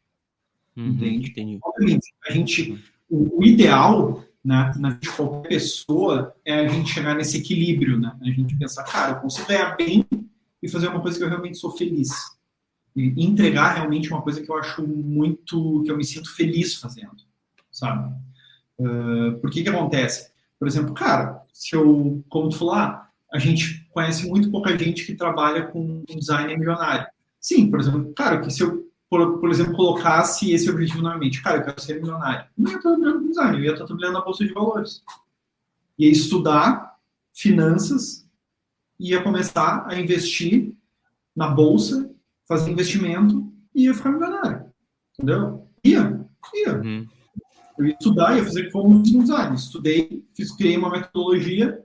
entende? Entendi. Obviamente, o ideal, né, na vida de qualquer pessoa é a gente chegar nesse equilíbrio, né? A gente pensar, cara, eu consigo ganhar bem e fazer uma coisa que eu realmente sou feliz. E entregar realmente uma coisa que eu acho muito, que eu me sinto feliz fazendo, sabe? Por que acontece? Por exemplo, cara, como tu falou, a gente conhece muito pouca gente que trabalha com design milionário. Sim, por exemplo, cara, que se eu, por exemplo, colocasse esse objetivo na minha mente, cara, eu quero ser milionário, não ia estar trabalhando com design, eu ia estar trabalhando na bolsa de valores. Ia estudar finanças, ia começar a investir na bolsa, fazer investimento e ia ficar milionário. Entendeu? Ia. Eu ia estudar, ia fazer como fiz no design. Estudei, criei uma metodologia,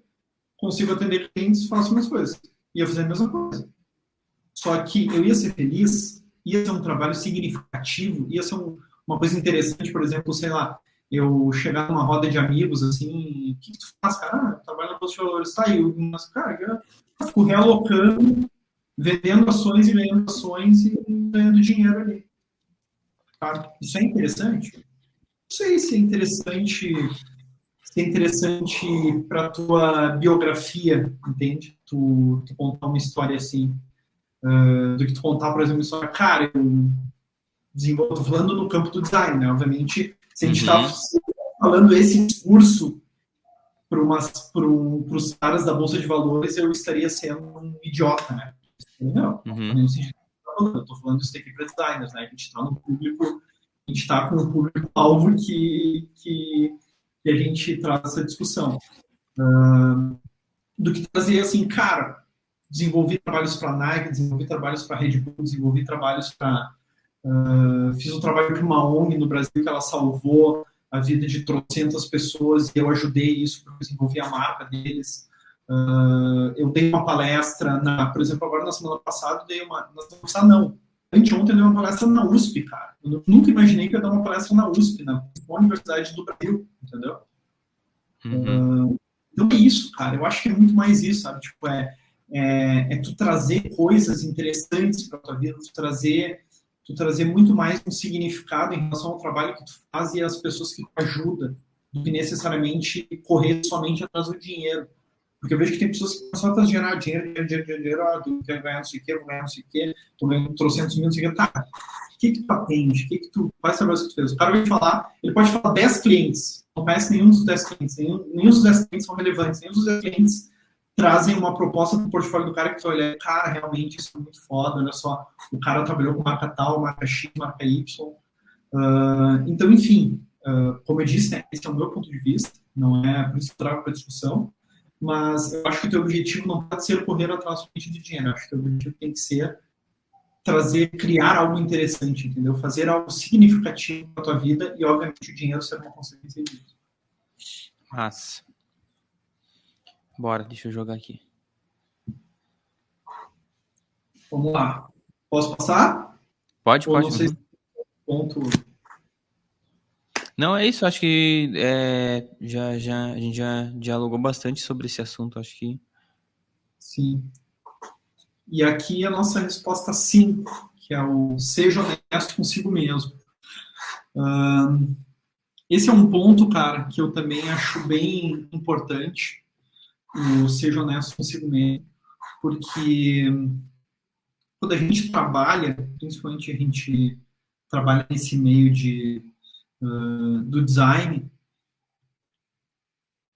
consigo atender clientes, faço minhas coisas. Ia fazer a mesma coisa. Só que eu ia ser feliz, ia ser um trabalho significativo, ia ser uma coisa interessante, por exemplo, sei lá, eu chegar numa roda de amigos, assim, o que tu faz, cara? Eu trabalho na bolsa de valores, tá aí, mas, cara, eu fico realocando, vendendo ações e ganhando ações e ganhando dinheiro ali. Tá? Isso é interessante? Não sei se é interessante para tua biografia, entende? Tu contar uma história assim, do que tu contar, por exemplo, uma história, cara, tô falando no campo do design, né? Obviamente, se a gente está falando esse discurso para os caras da Bolsa de Valores, eu estaria sendo um idiota, né? Não, eu estou falando isso aqui para designers, né? A gente está no público, a gente está com um público-alvo que a gente traz essa discussão. Do que trazer, assim, cara, desenvolvi trabalhos para Nike, desenvolvi trabalhos para Red Bull, desenvolvi trabalhos para... fiz um trabalho para uma ONG no Brasil que ela salvou a vida de trocentas pessoas e eu ajudei isso porque eu desenvolvi a marca deles. Eu dei uma palestra, por exemplo, agora na semana passada, anteontem eu dei uma palestra na USP, cara. Eu nunca imaginei que eu ia dar uma palestra na USP, na Universidade do Brasil, entendeu? Então é isso, cara. Eu acho que é muito mais isso, sabe? Tipo, tu trazer coisas interessantes para tua vida, tu trazer muito mais um significado em relação ao trabalho que tu faz e às pessoas que tu ajuda, do que necessariamente correr somente atrás do dinheiro. Porque eu vejo que tem pessoas que só estão gerando dinheiro, eu quero ganhar não sei o quê, vou ganhar não sei o quê, tô ganhando trocentos mil, não sei o quê. Tá, o que tu atende? Quais trabalhos que tu fez? O cara vai te falar, ele pode falar 10 clientes, não conhece nenhum dos 10 clientes, nenhum dos 10 clientes são relevantes, nenhum dos 10 clientes trazem uma proposta para o portfólio do cara que tu olha, cara, realmente isso é muito foda, olha só, o cara trabalhou com marca tal, marca X, marca Y. Então, enfim, como eu disse, né, esse é o meu ponto de vista, não é por isso que eu trago para a discussão, mas eu acho que o teu objetivo não pode ser correr atrás somente de dinheiro, eu acho que o teu objetivo tem que ser criar algo interessante, entendeu? Fazer algo significativo para a tua vida e, obviamente, o dinheiro ser uma consequência disso. Massa. Bora, deixa eu jogar aqui. Vamos lá. Posso passar? Pode. Não sei se ponto... Não, é isso. Acho que a gente já dialogou bastante sobre esse assunto. Acho que... Sim. E aqui a nossa resposta 5, que é o seja honesto consigo mesmo. Esse é um ponto, cara, que eu também acho bem importante, o seja honesto consigo mesmo, porque quando a gente trabalha, principalmente a gente trabalha nesse meio do design,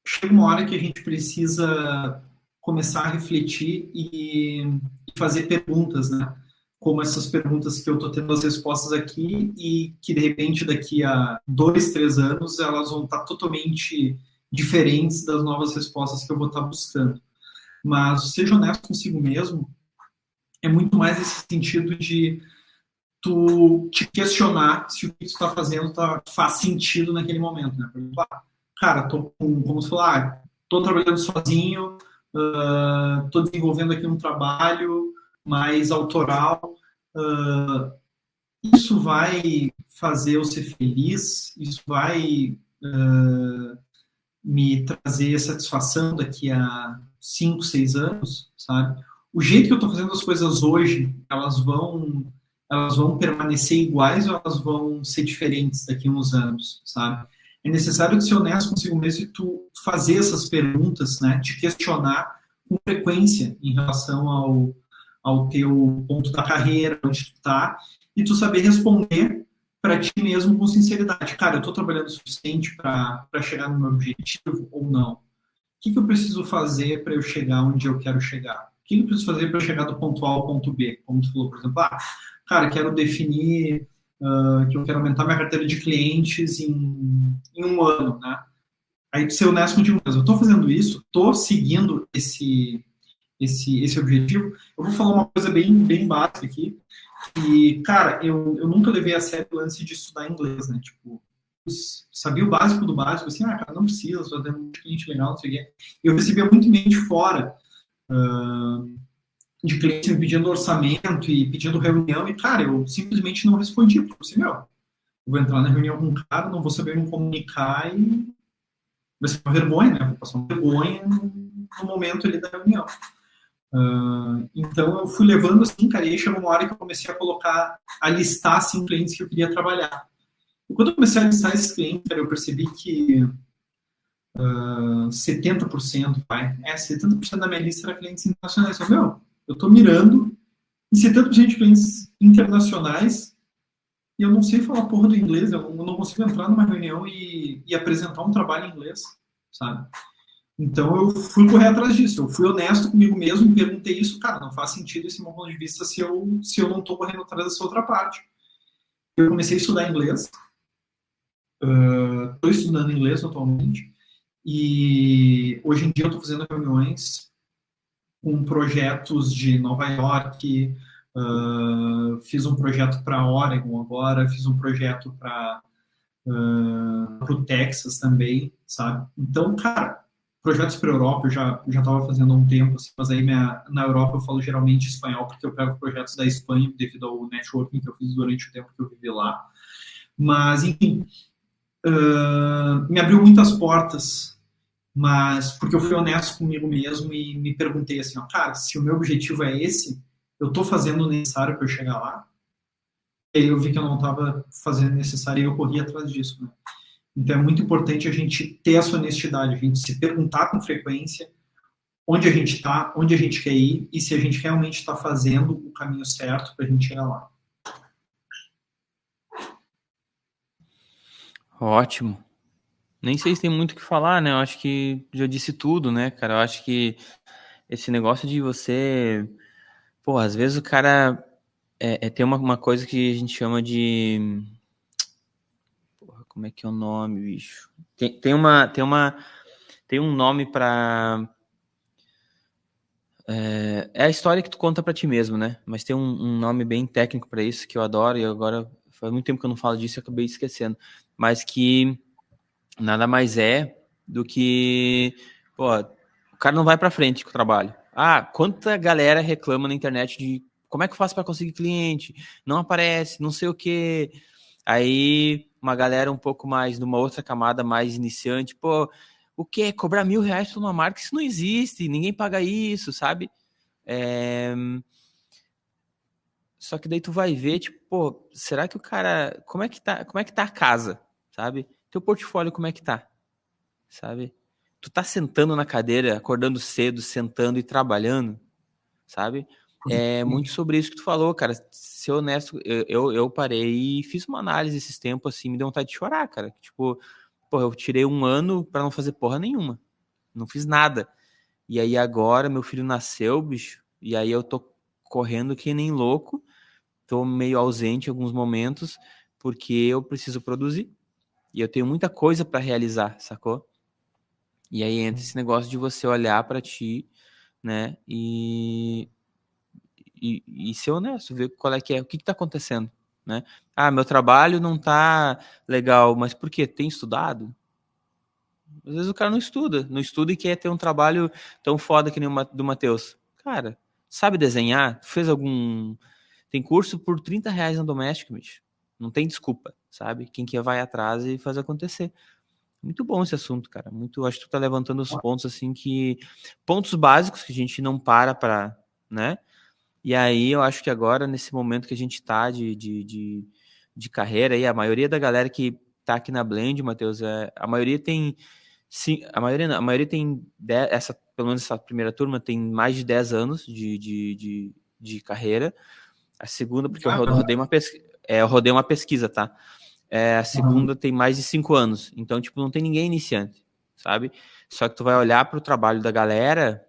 chega uma hora que a gente precisa começar a refletir e fazer perguntas, né? Como essas perguntas que eu estou tendo as respostas aqui e que, de repente, daqui a 2, 3 anos, elas vão estar totalmente diferentes das novas respostas que eu vou estar buscando. Mas seja honesto consigo mesmo é muito mais esse sentido de tu te questionar se o que tu está fazendo faz sentido naquele momento, né? Cara, tô com, como tu falar, tô trabalhando sozinho, tô desenvolvendo aqui um trabalho mais autoral, isso vai fazer eu ser feliz, isso vai me trazer satisfação daqui a 5, 6 anos, sabe? O jeito que eu estou fazendo as coisas hoje, elas vão permanecer iguais ou elas vão ser diferentes daqui a uns anos, sabe? É necessário ser honesto consigo mesmo e tu fazer essas perguntas, né? Te questionar com frequência em relação ao teu ponto da carreira, onde tu tá, e tu saber responder para ti mesmo com sinceridade. Cara, eu estou trabalhando o suficiente para chegar no meu objetivo ou não? O que eu preciso fazer para eu chegar onde eu quero chegar? O que eu preciso fazer para chegar do ponto A ao ponto B? Como tu falou, por exemplo, cara, quero definir que eu quero aumentar minha carteira de clientes em um ano, né? Aí, ser honesto contigo mesmo. Eu estou fazendo isso, estou seguindo esse objetivo. Eu vou falar uma coisa bem básica aqui. E, cara, eu nunca levei a sério o lance de estudar inglês, né? Tipo, sabia o básico do básico, assim, cara, não precisa, só tem um cliente legal, não sei o quê. Eu recebia muito e-mail de fora, de clientes me pedindo orçamento e pedindo reunião, e, cara, eu simplesmente não respondia, porque, assim, eu vou entrar na reunião com um cara, não vou saber me comunicar e vai ser uma vergonha, né? Vou passar uma vergonha no momento ali da reunião. Então eu fui levando assim, cara, e aí chegou uma hora que eu comecei a listar assim, clientes que eu queria trabalhar. E quando eu comecei a listar esses clientes, cara, eu percebi que 70%, 70% da minha lista era clientes internacionais. Eu tô mirando em 70% de clientes internacionais e eu não sei falar porra do inglês, eu não consigo entrar numa reunião e apresentar um trabalho em inglês, sabe? Então eu fui correr atrás disso, eu fui honesto comigo mesmo e perguntei isso, cara, não faz sentido esse meu ponto de vista se eu não estou correndo atrás dessa outra parte. Eu comecei a estudar inglês, estou estudando inglês atualmente, e hoje em dia eu estou fazendo reuniões com projetos de Nova York, fiz um projeto para Oregon agora, fiz um projeto para o Texas também, sabe? Então, cara, projetos para a Europa eu já estava fazendo há um tempo, assim, mas aí na Europa eu falo geralmente espanhol, porque eu pego projetos da Espanha devido ao networking que eu fiz durante o tempo que eu vivi lá. Mas, enfim, me abriu muitas portas, mas porque eu fui honesto comigo mesmo e me perguntei assim, ó, cara, se o meu objetivo é esse, eu estou fazendo o necessário para eu chegar lá? E aí eu vi que eu não estava fazendo o necessário e eu corri atrás disso, né? Então é muito importante a gente ter essa honestidade, a gente se perguntar com frequência onde a gente está, onde a gente quer ir e se a gente realmente está fazendo o caminho certo para a gente chegar lá. Ótimo. Nem sei se tem muito o que falar, né? Eu acho que já disse tudo, né, cara? Eu acho que esse negócio de você... Pô, às vezes o cara tem uma coisa que a gente chama de... Porra, como é que é o nome, bicho? Tem um nome pra... É a história que tu conta pra ti mesmo, né? Mas tem um nome bem técnico pra isso que eu adoro e agora faz muito tempo que eu não falo disso e acabei esquecendo. Mas que nada mais é do que, pô, o cara não vai pra frente com o trabalho. Quanta galera reclama na internet de como é que eu faço pra conseguir cliente? Não aparece, não sei o quê. Aí uma galera um pouco mais, numa outra camada mais iniciante, pô, o quê? Cobrar R$1.000 por uma marca? Isso não existe, ninguém paga isso, sabe? Só que daí tu vai ver, tipo, pô, será que o cara, como é que tá a casa, sabe? Teu portfólio como é que tá, sabe? Tu tá sentando na cadeira, acordando cedo, sentando e trabalhando, sabe? É muito sobre isso que tu falou, cara. Ser honesto, eu parei e fiz uma análise esses tempos, assim, me deu vontade de chorar, cara. Tipo, pô, eu tirei um ano pra não fazer porra nenhuma. Não fiz nada. E aí agora meu filho nasceu, bicho, e aí eu tô correndo que nem louco, tô meio ausente em alguns momentos, porque eu preciso produzir. E eu tenho muita coisa pra realizar, sacou? E aí entra esse negócio de você olhar para ti, né? E ser honesto, ver qual é que é, o que está acontecendo, né? Ah, meu trabalho não tá legal, mas por quê? Tem estudado? Às vezes o cara não estuda e quer ter um trabalho tão foda que nem o do Matheus. Cara, sabe desenhar? Fez algum. Tem curso por R$ 30 na Doméstica, bicho. Não tem desculpa, sabe? Quem quer vai atrás e faz acontecer. Muito bom esse assunto, cara. Muito, acho que tu tá levantando os pontos assim que. Pontos básicos que a gente não para, né? E aí eu acho que agora, nesse momento que a gente tá de carreira aí, a maioria da galera que tá aqui na Blend, Matheus, a maioria tem. Sim, a maioria tem pelo menos essa primeira turma tem mais de 10 anos de carreira. A segunda, porque eu rodei uma pesquisa, eu rodei uma pesquisa, tá? A segunda tem mais de 5 anos. Então, tipo, não tem ninguém iniciante, sabe? Só que tu vai olhar para o trabalho da galera,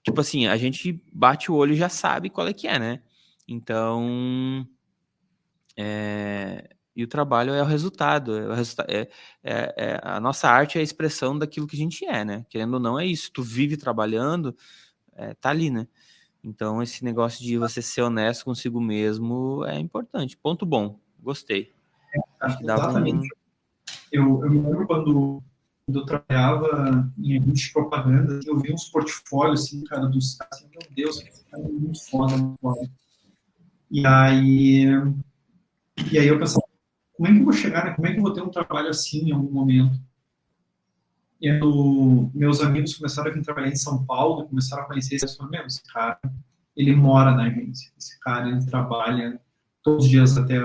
tipo assim, a gente bate o olho e já sabe qual é que é, né? Então, e o trabalho é o resultado. A nossa arte é a expressão daquilo que a gente é, né? Querendo ou não, é isso. Tu vive trabalhando, tá ali, né? Então, esse negócio de você ser honesto consigo mesmo é importante. Ponto bom. Gostei. Acho que dava Exatamente. Eu me lembro quando eu trabalhava em agência de propaganda, eu vi uns portfólios, assim, cara, dos caras, assim, meu Deus, esse cara é muito foda, muito foda. E aí, eu pensava, como é que eu vou chegar, né? Como é que eu vou ter um trabalho assim em algum momento? E aí, meus amigos começaram a vir trabalhar em São Paulo, começaram a conhecer esse pessoal, meu, esse cara, ele mora na agência, esse cara, ele trabalha todos os dias até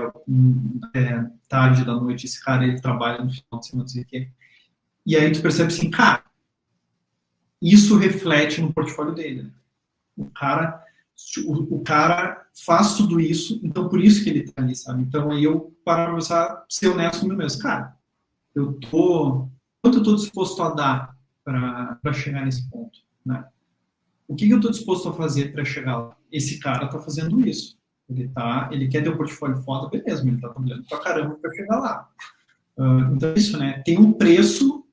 tarde da noite, esse cara, ele trabalha no final de semana, não sei o quê. E aí tu percebe assim, cara, isso reflete no portfólio dele. Né? O cara faz tudo isso, então por isso que ele tá ali, sabe? Então aí eu paro pra começar a ser honesto comigo mesmo. Cara, quanto eu tô disposto a dar para chegar nesse ponto, né? O que eu tô disposto a fazer para chegar lá? Esse cara tá fazendo isso. Ele quer ter um portfólio foda, beleza, ele tá trabalhando pra caramba para chegar lá. Então é isso, né? Tem um preço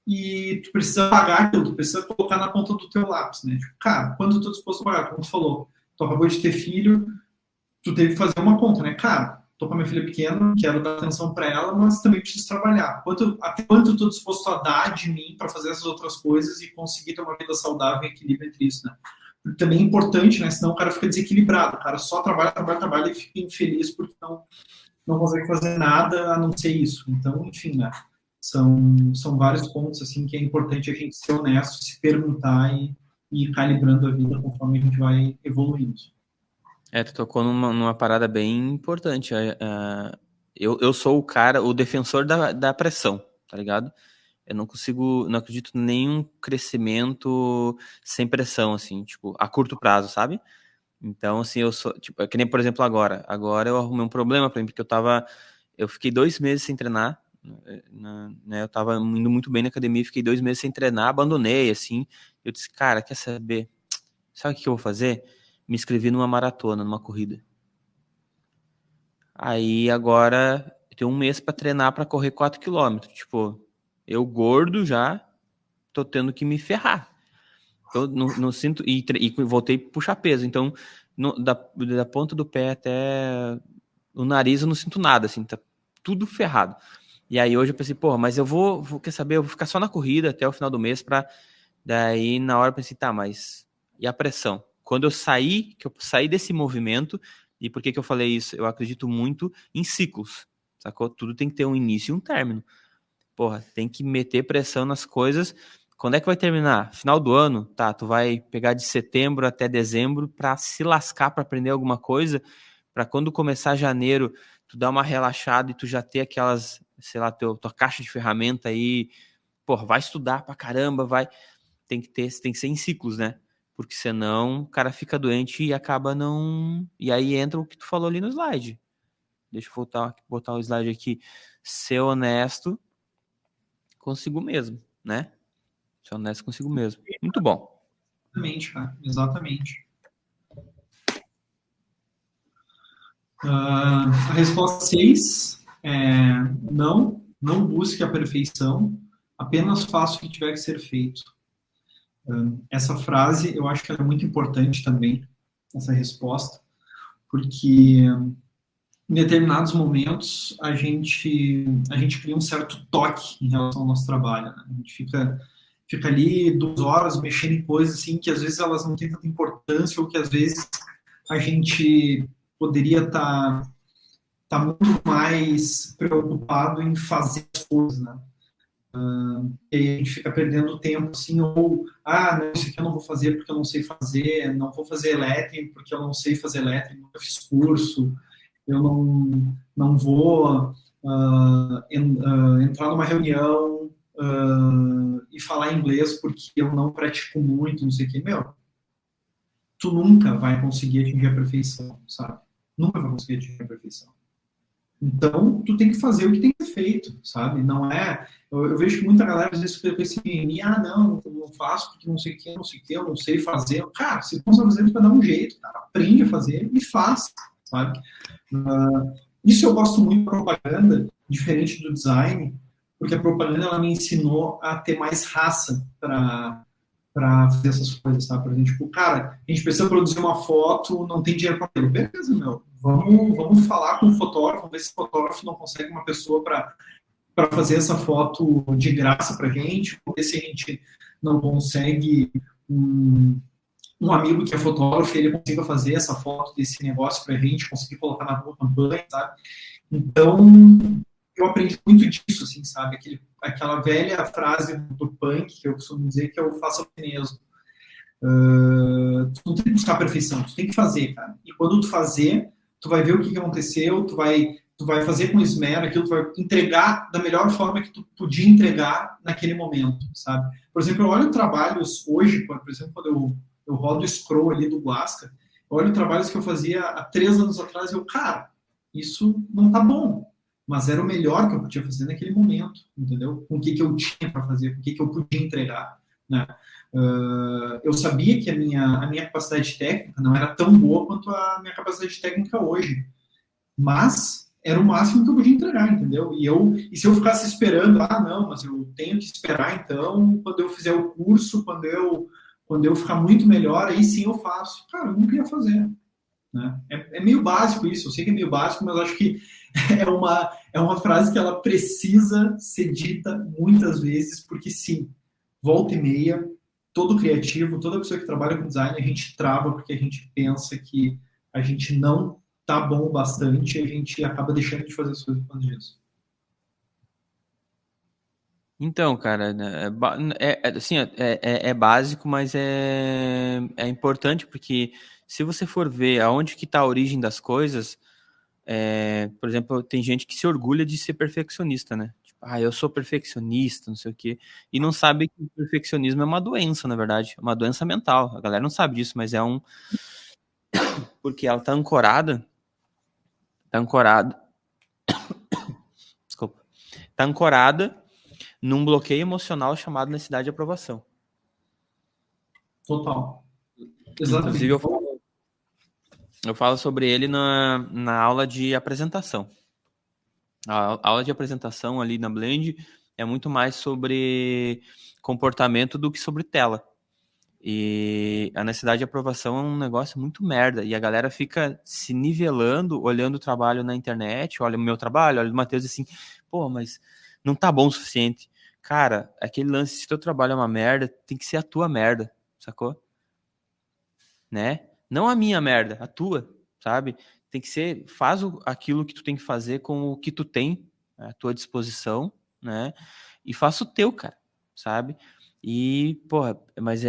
e tu precisa pagar aquilo, tu precisa colocar na ponta do teu lápis, né? Tipo, cara, quanto eu tô disposto a pagar? Como tu falou, tu acabou de ter filho, tu teve que fazer uma conta, né? Cara, tô com a minha filha pequena, quero dar atenção para ela, mas também preciso trabalhar. Até quanto eu tô disposto a dar de mim para fazer essas outras coisas e conseguir ter uma vida saudável e equilíbrio entre isso, né? Porque também é importante, né? Senão o cara fica desequilibrado, o cara só trabalha, trabalha, trabalha e fica infeliz porque não consegue fazer nada a não ser isso. Então, enfim, né? São vários pontos assim que é importante a gente ser honesto, se perguntar e ir calibrando a vida conforme a gente vai evoluindo. Tu tocou numa parada bem importante. Eu sou o cara, o defensor da pressão, tá ligado? Eu não acredito em nenhum crescimento sem pressão, assim, tipo, a curto prazo, sabe? Então, assim, eu sou, tipo, é que nem, por exemplo, agora. Agora eu arrumei um problema pra mim, porque eu fiquei 2 meses sem treinar, né? Eu tava indo muito bem na academia, fiquei 2 meses sem treinar, abandonei, assim. Eu disse, cara, quer saber? Sabe o que eu vou fazer? Me inscrevi numa maratona, numa corrida. Aí agora eu tenho um mês pra treinar pra correr 4 quilômetros. Tipo, eu gordo já, tô tendo que me ferrar. Eu não sinto. E voltei a puxar peso. Então, da ponta do pé até o nariz eu não sinto nada, assim, tá tudo ferrado. E aí hoje eu pensei, porra, mas quer saber, eu vou ficar só na corrida até o final do mês pra. Daí na hora eu pensei, tá, mas e a pressão? Quando que eu saí desse movimento, e por que eu falei isso? Eu acredito muito em ciclos, sacou? Tudo tem que ter um início e um término. Porra, tem que meter pressão nas coisas. Quando é que vai terminar? Final do ano? Tá, tu vai pegar de setembro até dezembro pra se lascar pra aprender alguma coisa, pra quando começar janeiro, tu dar uma relaxada e tu já ter aquelas, sei lá, tua caixa de ferramenta aí. Porra, vai estudar pra caramba, tem que ser em ciclos, né? Porque senão o cara fica doente e acaba não. E aí entra o que tu falou ali no slide. Deixa eu botar o slide aqui. Ser honesto consigo mesmo, né? Ser honesto consigo mesmo. Muito bom. Exatamente, cara. Exatamente. A resposta 6 é não busque a perfeição, Apenas faça o que tiver que ser feito. Essa frase, eu acho que ela é muito importante também, essa resposta, porque em determinados momentos a gente cria um certo toque em relação ao nosso trabalho, né? A gente fica ali 2 horas mexendo em coisas assim que às vezes elas não têm tanta importância ou que às vezes a gente poderia tá muito mais preocupado em fazer as coisas, né? E aí a gente fica perdendo tempo, assim, ou, não, isso aqui eu não vou fazer porque eu não sei fazer, não vou fazer elétrico porque eu não sei fazer elétrico, nunca fiz curso, eu não vou entrar numa reunião e falar inglês porque eu não pratico muito, não sei o que. Meu, tu nunca vai conseguir atingir a perfeição, sabe? Nunca vai conseguir atingir a perfeição. Então, tu tem que fazer o que tem que ser feito, sabe? Não é... Eu vejo que muita galera às vezes fica com esse mimimi, não, eu não faço porque não sei o que, não sei o que, eu não sei fazer. Cara, se tu não sabe fazer, tu vai dar um jeito, cara. Aprende a fazer e faz, sabe? Isso eu gosto muito da propaganda, diferente do design, porque a propaganda ela me ensinou a ter mais raça para fazer essas coisas, sabe? Por exemplo, tipo, cara, a gente precisa produzir uma foto, não tem dinheiro para aquilo. Beleza, meu. Vamos falar com o fotógrafo, ver se o fotógrafo não consegue uma pessoa para fazer essa foto de graça para a gente, ou ver se a gente não consegue um amigo que é fotógrafo, ele consiga fazer essa foto desse negócio para a gente, conseguir colocar na boa campanha, sabe? Então, eu aprendi muito disso, assim, sabe? Aquela velha frase do punk que eu costumo dizer que eu faço mesmo. Tu não tem que buscar a perfeição, tu tem que fazer, cara. E quando tu fazer, tu vai ver o que aconteceu, tu vai fazer com esmero aquilo, tu vai entregar da melhor forma que tu podia entregar naquele momento, sabe? Por exemplo, eu olho trabalhos hoje, por exemplo, quando eu rodo o scroll ali do Guasca, eu olho trabalhos que eu fazia há 3 anos atrás e eu, cara, isso não tá bom, mas era o melhor que eu podia fazer naquele momento, entendeu? Com o que eu tinha para fazer, com o que eu podia entregar, né? Eu sabia que a minha capacidade técnica não era tão boa quanto a minha capacidade técnica hoje, mas era o máximo que eu podia entregar, entendeu? E se eu ficasse esperando, não, mas eu tenho que esperar, então, quando eu fizer o curso, quando eu ficar muito melhor, aí sim eu faço. Cara, eu não queria fazer. Né? É meio básico isso, eu sei que é meio básico, mas acho que é uma frase que ela precisa ser dita muitas vezes, porque sim, volta e meia, todo criativo, toda pessoa que trabalha com design, a gente trava porque a gente pensa que a gente não tá bom o bastante e a gente acaba deixando de fazer as coisas por causa disso. Então, cara, né, assim, é básico, mas é importante porque se você for ver aonde que está a origem das coisas, por exemplo, tem gente que se orgulha de ser perfeccionista, né? Tipo, eu sou perfeccionista, não sei o quê, e não sabe que o perfeccionismo é uma doença, na verdade, é uma doença mental. A galera não sabe disso, mas porque ela tá desculpa, tá ancorada num bloqueio emocional chamado necessidade de aprovação. Total. Exatamente. Inclusive, eu falo sobre ele na aula de apresentação. A aula de apresentação ali na Blend é muito mais sobre comportamento do que sobre tela. E a necessidade de aprovação é um negócio muito merda. E a galera fica se nivelando, olhando o trabalho na internet, olha o meu trabalho, olha o Matheus assim, pô, mas não tá bom o suficiente. Cara, aquele lance, se teu trabalho é uma merda, tem que ser a tua merda, sacou? Né? Não a minha merda, a tua, sabe? Tem que ser, aquilo que tu tem que fazer com o que tu tem à tua disposição, né? E faça o teu, cara, sabe? E, porra, mas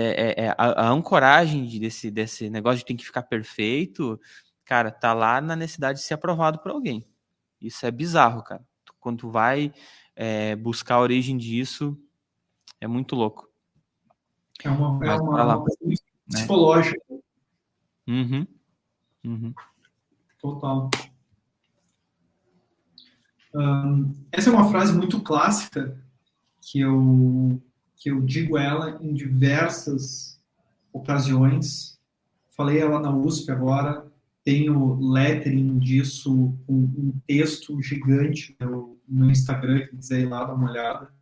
a ancoragem desse negócio de tem que ficar perfeito, cara, tá lá na necessidade de ser aprovado por alguém. Isso é bizarro, cara. Quando tu vai buscar a origem disso, é muito louco. É uma coisa psicológica. Uhum. Total. Essa é uma frase muito clássica que eu digo ela em diversas ocasiões. Falei ela na USP agora, tenho lettering disso, um texto gigante no Instagram, que quiser ir lá dar uma olhada.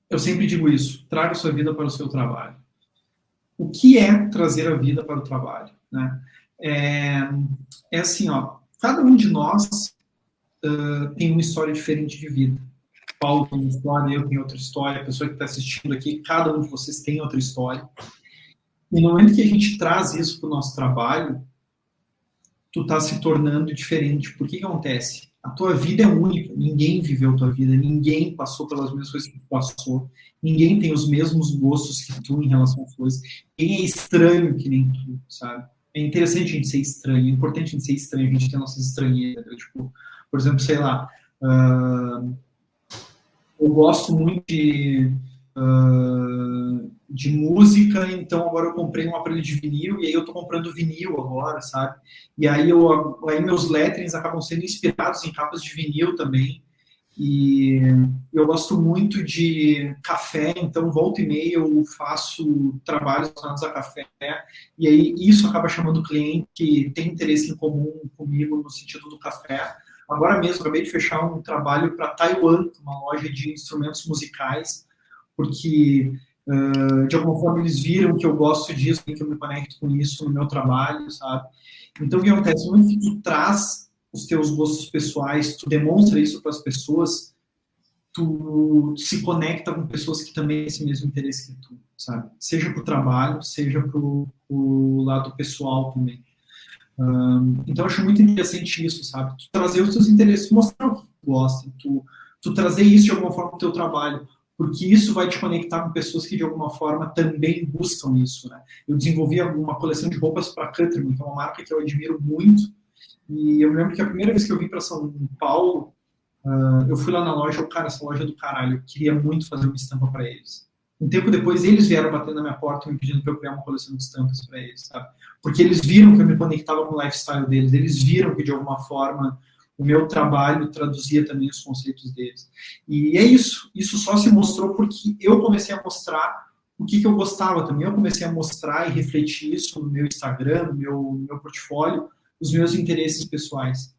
Eu sempre digo isso, traga sua vida para o seu trabalho. O que é trazer a vida para o trabalho? Né? É assim, ó, cada um de nós tem uma história diferente de vida. Paulo tem uma história, eu tenho outra história, a pessoa que está assistindo aqui, cada um de vocês tem outra história. E no momento que a gente traz isso para o nosso trabalho, tu está se tornando diferente. Por que acontece? A tua vida é única, ninguém viveu a tua vida, ninguém passou pelas mesmas coisas que tu passou, ninguém tem os mesmos gostos que tu em relação às coisas, ninguém é estranho que nem tu, sabe? É interessante a gente ser estranho, é importante a gente ser estranho, a gente ter nossas estranheiras. Tipo, por exemplo, sei lá, eu gosto muito de música, então agora eu comprei um aparelho de vinil e aí eu tô comprando vinil agora, sabe? E aí meus letterings acabam sendo inspirados em capas de vinil também. E eu gosto muito de café, então volta e meia eu faço trabalhos relacionados a café, e aí isso acaba chamando o cliente que tem interesse em comum comigo no sentido do café. Agora mesmo acabei de fechar um trabalho para Taiwan, uma loja de instrumentos musicais, porque de alguma forma eles viram que eu gosto disso, que eu me conecto com isso no meu trabalho, sabe? Então o que acontece? Muito que tu traz os teus gostos pessoais, tu demonstra isso para as pessoas, tu se conecta com pessoas que também têm esse mesmo interesse que tu, sabe? Seja para o trabalho, seja para o lado pessoal também. Então eu acho muito interessante isso, sabe? Tu trazer os teus interesses, mostrar o que tu gosta, tu trazer isso de alguma forma no teu trabalho, porque isso vai te conectar com pessoas que de alguma forma também buscam isso, né? Eu desenvolvi uma coleção de roupas para Cutterman, que é uma marca que eu admiro muito, e eu me lembro que a primeira vez que eu vim para São Paulo, eu fui lá na loja, cara, essa loja é do caralho, eu queria muito fazer uma estampa para eles. Um tempo depois, eles vieram bater na minha porta me pedindo para eu criar uma coleção de estampas para eles, sabe? Porque eles viram que eu me conectava com o lifestyle deles, eles viram que de alguma forma o meu trabalho traduzia também os conceitos deles. E é isso só se mostrou porque eu comecei a mostrar o que eu gostava também. Eu comecei a mostrar e refletir isso no meu Instagram, no meu portfólio, os meus interesses pessoais.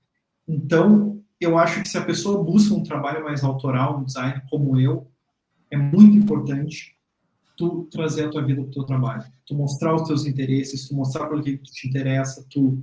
Então, eu acho que se a pessoa busca um trabalho mais autoral, um design como eu, é muito importante tu trazer a tua vida para o teu trabalho, tu mostrar os teus interesses, tu mostrar por que te interessa, tu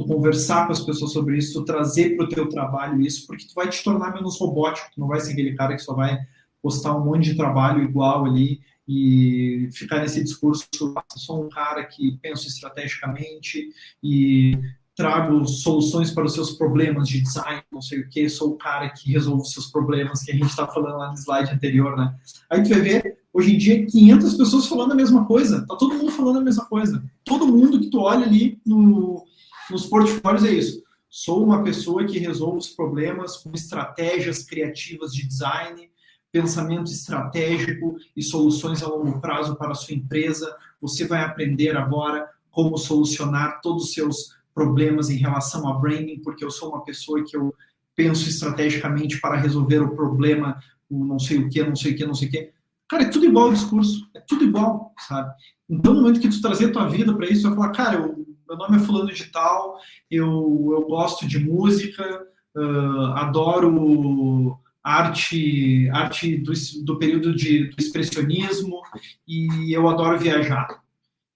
conversar com as pessoas sobre isso, tu trazer para o teu trabalho isso, porque tu vai te tornar menos robótico, tu não vai ser aquele cara que só vai postar um monte de trabalho igual ali e ficar nesse discurso, eu sou um cara que penso estrategicamente e trago soluções para os seus problemas de design, não sei o que, sou o cara que resolve os seus problemas, que a gente está falando lá no slide anterior, né? Aí tu vai ver, hoje em dia, 500 pessoas falando a mesma coisa, tá todo mundo falando a mesma coisa. Todo mundo que tu olha ali nos portfólios é isso. Sou uma pessoa que resolve os problemas com estratégias criativas de design, pensamento estratégico e soluções a longo prazo para a sua empresa. Você vai aprender agora como solucionar todos os seus problemas em relação a branding, porque eu sou uma pessoa que eu penso estrategicamente para resolver o problema, o não sei o que, não sei o que, não sei o que. Cara, é tudo igual o discurso, é tudo igual, sabe? Então, no momento que tu trazer a tua vida para isso, tu vai falar, cara, meu nome é fulano de tal, eu gosto de música, adoro arte do período do expressionismo e eu adoro viajar.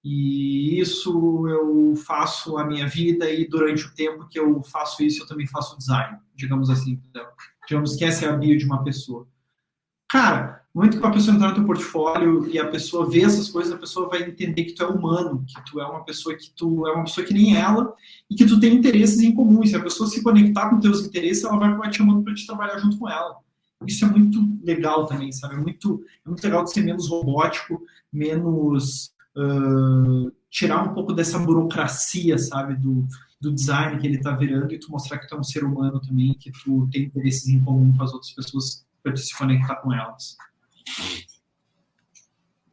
E isso eu faço a minha vida e durante o tempo que eu faço isso, eu também faço design, digamos assim. Entendeu? Digamos que essa é a bio de uma pessoa. Cara, no momento que a pessoa entrar no teu portfólio e a pessoa vê essas coisas, a pessoa vai entender que tu é humano, que tu é uma pessoa que nem ela e que tu tem interesses em comum. E se a pessoa se conectar com teus interesses, ela vai acabar te chamando para te trabalhar junto com ela. Isso é muito legal também, sabe? É muito legal de ser menos robótico, menos tirar um pouco dessa burocracia, sabe, do design que ele está virando e tu mostrar que tu é um ser humano também, que tu tem interesses em comum com as outras pessoas para te se conectar com elas.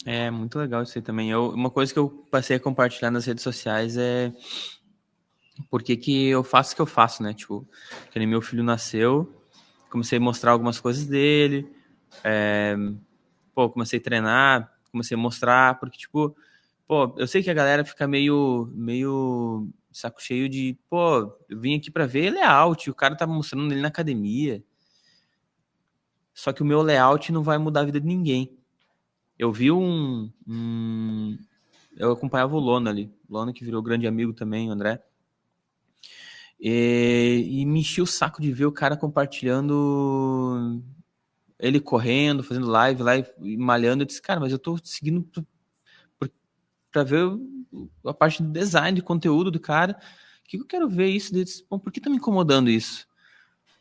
É muito legal isso aí também. Uma coisa que eu passei a compartilhar nas redes sociais é por que eu faço o que eu faço, né? Tipo, que nem meu filho nasceu, comecei a mostrar algumas coisas dele, comecei a treinar, comecei a mostrar, porque, tipo, eu sei que a galera fica meio saco cheio de, eu vim aqui pra ver ele é out, o cara tá mostrando ele na academia. só que o meu layout não vai mudar a vida de ninguém. Eu vi eu acompanhava o Lono ali, o Lono que virou grande amigo também, o André, e me enchi o saco de ver o cara compartilhando ele correndo, fazendo live lá e malhando. Eu disse, cara, mas eu tô seguindo pra ver a parte do design, de conteúdo do cara. O que eu quero ver isso? Eu disse, bom, por que tá me incomodando isso?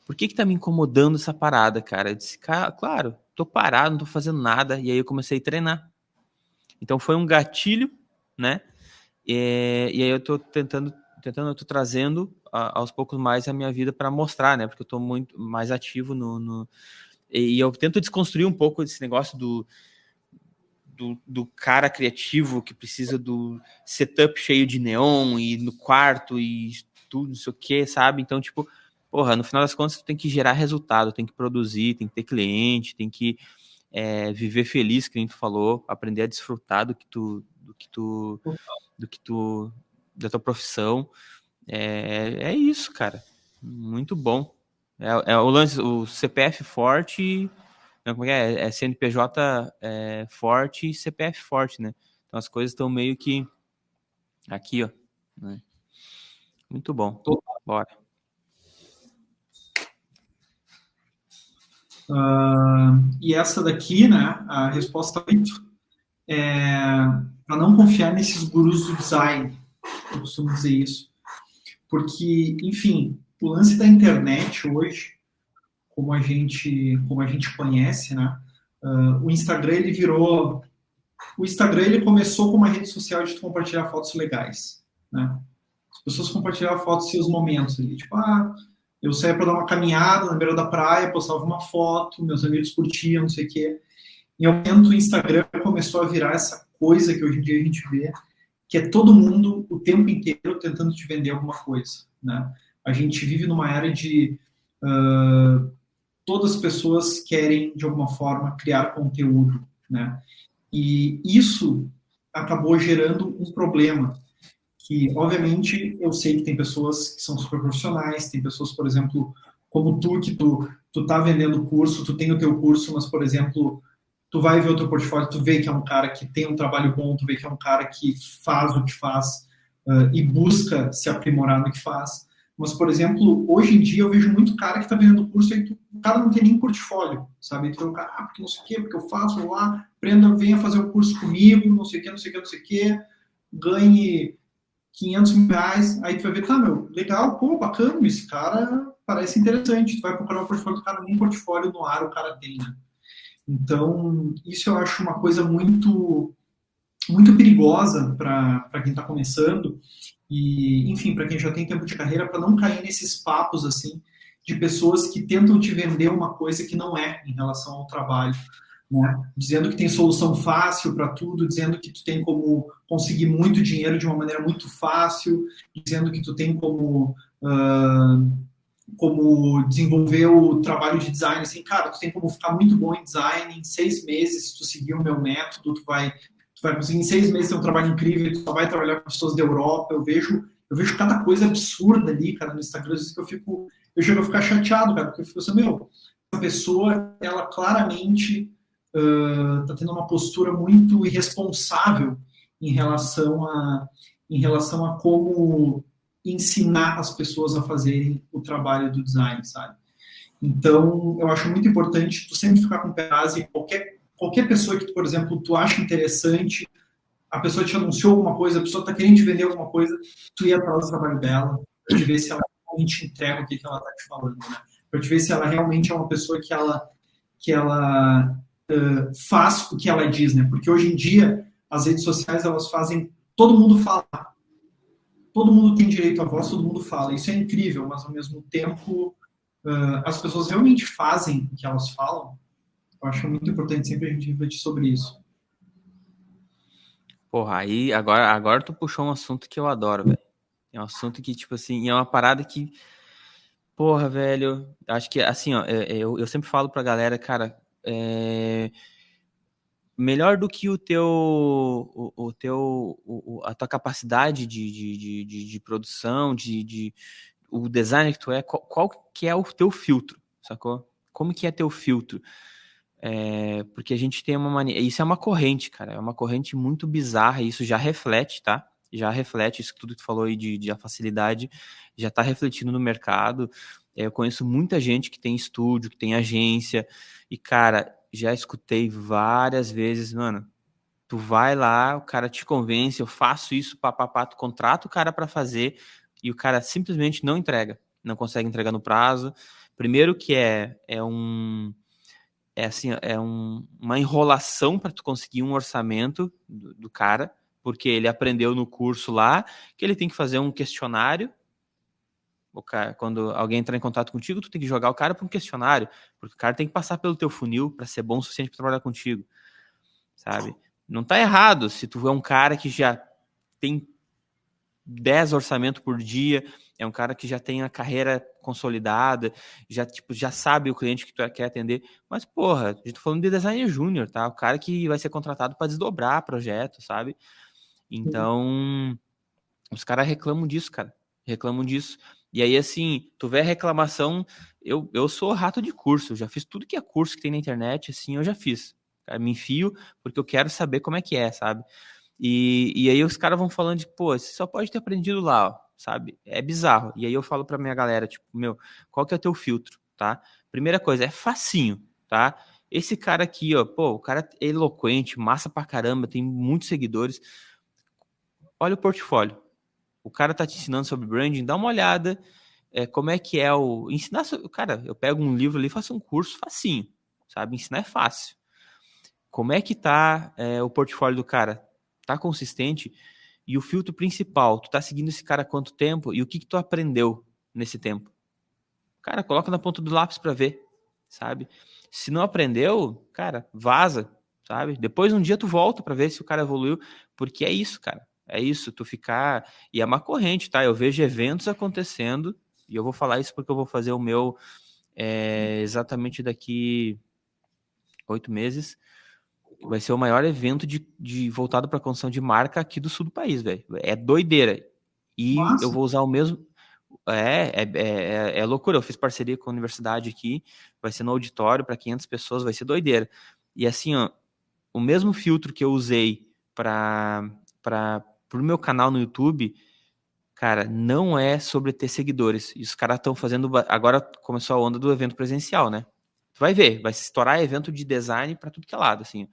Por que tá me incomodando essa parada, cara? Eu disse, cara, claro, tô parado, não tô fazendo nada. E aí eu comecei a treinar. Então foi um gatilho, né? E aí eu tô eu tô trazendo aos poucos mais a minha vida para mostrar, né? Porque eu tô muito mais ativo e eu tento desconstruir um pouco esse negócio do cara criativo que precisa do setup cheio de neon e no quarto e tudo, não sei o que, sabe? Então, tipo, porra, no final das contas, tu tem que gerar resultado, tem que produzir, tem que ter cliente, tem que viver feliz, que nem tu falou, aprender a desfrutar da tua profissão. É isso, cara. Muito bom. É o lance, o CPF forte, né, como é CNPJ forte e CPF forte, né? Então as coisas estão meio que aqui, ó. Né? Muito bom. Bora. E essa daqui, né, a resposta 8 é para não confiar nesses gurus do design. Eu costumo dizer isso. Porque, enfim, o lance da internet hoje, como a gente conhece, né, o Instagram ele virou. O Instagram ele começou como uma rede social de compartilhar fotos legais, né? As pessoas compartilhavam fotos de seus momentos ali, tipo, eu saía para dar uma caminhada na beira da praia, postava uma foto, meus amigos curtiam, não sei o quê. Em um momento, o Instagram começou a virar essa coisa que hoje em dia a gente vê, que é todo mundo o tempo inteiro tentando te vender alguma coisa, né? A gente vive numa era de todas as pessoas querem de alguma forma criar conteúdo, né? E isso acabou gerando um problema que, obviamente, eu sei que tem pessoas que são super profissionais, tem pessoas, por exemplo, como tu, que tu tá vendendo curso, tu tem o teu curso, mas, por exemplo, tu vai ver o teu portfólio, tu vê que é um cara que tem um trabalho bom, tu vê que é um cara que faz o que faz e busca se aprimorar no que faz. Mas, por exemplo, hoje em dia eu vejo muito cara que está vendendo curso e o cara não tem nem portfólio, sabe? Então, o cara, porque não sei o quê, porque eu faço lá, aprenda, venha fazer o curso comigo, não sei o quê, não sei o quê, não sei o quê, ganhe 500 mil reais, aí tu vai ver, tá, meu, legal, pô, bacana, esse cara parece interessante, tu vai procurar o portfólio do cara, nem portfólio no ar o cara tem, né? Então, isso eu acho uma coisa muito, muito perigosa para quem está começando e, enfim, para quem já tem tempo de carreira, para não cair nesses papos, assim, de pessoas que tentam te vender uma coisa que não é em relação ao trabalho, né? Dizendo que tem solução fácil para tudo, dizendo que tu tem como conseguir muito dinheiro de uma maneira muito fácil, dizendo que tu tem como desenvolver o trabalho de design, assim, cara, tu tem como ficar muito bom em design em 6 meses, se tu seguir o meu método, tu vai conseguir em 6 meses ter um trabalho incrível, tu só vai trabalhar com pessoas da Europa, eu vejo cada coisa absurda ali, cara, no Instagram, às vezes que eu chego a ficar chateado, cara, porque eu fico assim, meu, essa pessoa, ela claramente está tendo uma postura muito irresponsável em relação a como ensinar as pessoas a fazerem o trabalho do design, sabe? Então, eu acho muito importante tu sempre ficar com o pé atrás e qualquer pessoa que, por exemplo, tu acha interessante, a pessoa te anunciou alguma coisa, a pessoa está querendo te vender alguma coisa, tu ir atrás do trabalho dela, para te ver se ela realmente entrega o que ela está te falando, né? Para te ver se ela realmente é uma pessoa que ela faz o que ela diz, né? Porque hoje em dia as redes sociais elas fazem todo mundo fala, todo mundo tem direito à voz, todo mundo fala. Isso é incrível, mas ao mesmo tempo as pessoas realmente fazem o que elas falam. Eu acho muito importante sempre a gente refletir sobre isso. Porra, aí agora tu puxou um assunto que eu adoro, velho. É um assunto que, tipo assim, é uma parada que, porra, velho, acho que, assim, ó, eu sempre falo pra galera, cara, melhor do que a tua capacidade de produção, o design que tu é, qual que é o teu filtro, sacou? como que é teu filtro? Porque a gente tem uma mania... Isso é uma corrente, cara. É uma corrente muito bizarra. E isso já reflete, tá? Já reflete isso que tudo que tu falou aí de a facilidade. Já tá refletindo no mercado. Eu conheço muita gente que tem estúdio, que tem agência. E, cara, já escutei várias vezes, mano. Tu vai lá, o cara te convence, eu faço isso, papapá, tu contrata o cara para fazer e o cara simplesmente não entrega. Não consegue entregar no prazo. Primeiro que uma enrolação para tu conseguir um orçamento do cara, porque ele aprendeu no curso lá que ele tem que fazer um questionário. O cara, quando alguém entrar em contato contigo, tu tem que jogar o cara para um questionário, porque o cara tem que passar pelo teu funil para ser bom o suficiente para trabalhar contigo, sabe? Não tá errado se tu é um cara que já tem 10 orçamentos por dia, é um cara que já tem a carreira consolidada, já sabe o cliente que tu quer atender. Mas, porra, a gente tá falando de designer júnior, tá? O cara que vai ser contratado para desdobrar projeto, sabe? Então, os caras reclamam disso, cara. Reclamam disso. E aí, assim, tu vê a reclamação... Eu sou rato de curso, eu já fiz tudo que é curso que tem na internet, assim, eu já fiz. Cara, me enfio porque eu quero saber como é que é, sabe? E aí os caras vão falando de, pô, você só pode ter aprendido lá, ó, sabe? É bizarro. E aí eu falo pra minha galera, tipo, meu, qual que é o teu filtro, tá? Primeira coisa, é facinho, tá? Esse cara aqui, ó, pô, o cara é eloquente, massa pra caramba, tem muitos seguidores. Olha o portfólio. O cara tá te ensinando sobre branding, dá uma olhada, como é que é o... Ensinar, cara, eu pego um livro ali e faço um curso facinho, sabe? Ensinar é fácil. Como é que tá o portfólio do cara? Tá consistente? E o filtro principal, tu tá seguindo esse cara há quanto tempo? E o que tu aprendeu nesse tempo? Cara, coloca na ponta do lápis pra ver, sabe? Se não aprendeu, cara, vaza, sabe? Depois um dia tu volta pra ver se o cara evoluiu, porque é isso, cara. É isso, tu ficar... E é uma corrente, tá? Eu vejo eventos acontecendo, e eu vou falar isso porque eu vou fazer o meu exatamente daqui 8 meses. Vai ser o maior evento voltado para construção de marca aqui do sul do país, velho. É doideira. E Nossa. eu vou usar o mesmo... É loucura. Eu fiz parceria com a universidade aqui. Vai ser no auditório para 500 pessoas. Vai ser doideira. E assim, ó, o mesmo filtro que eu usei pro meu canal no YouTube, cara, não é sobre ter seguidores. E os caras estão fazendo... Agora começou a onda do evento presencial, né? Tu vai ver, vai se estourar evento de design pra tudo que é lado, assim.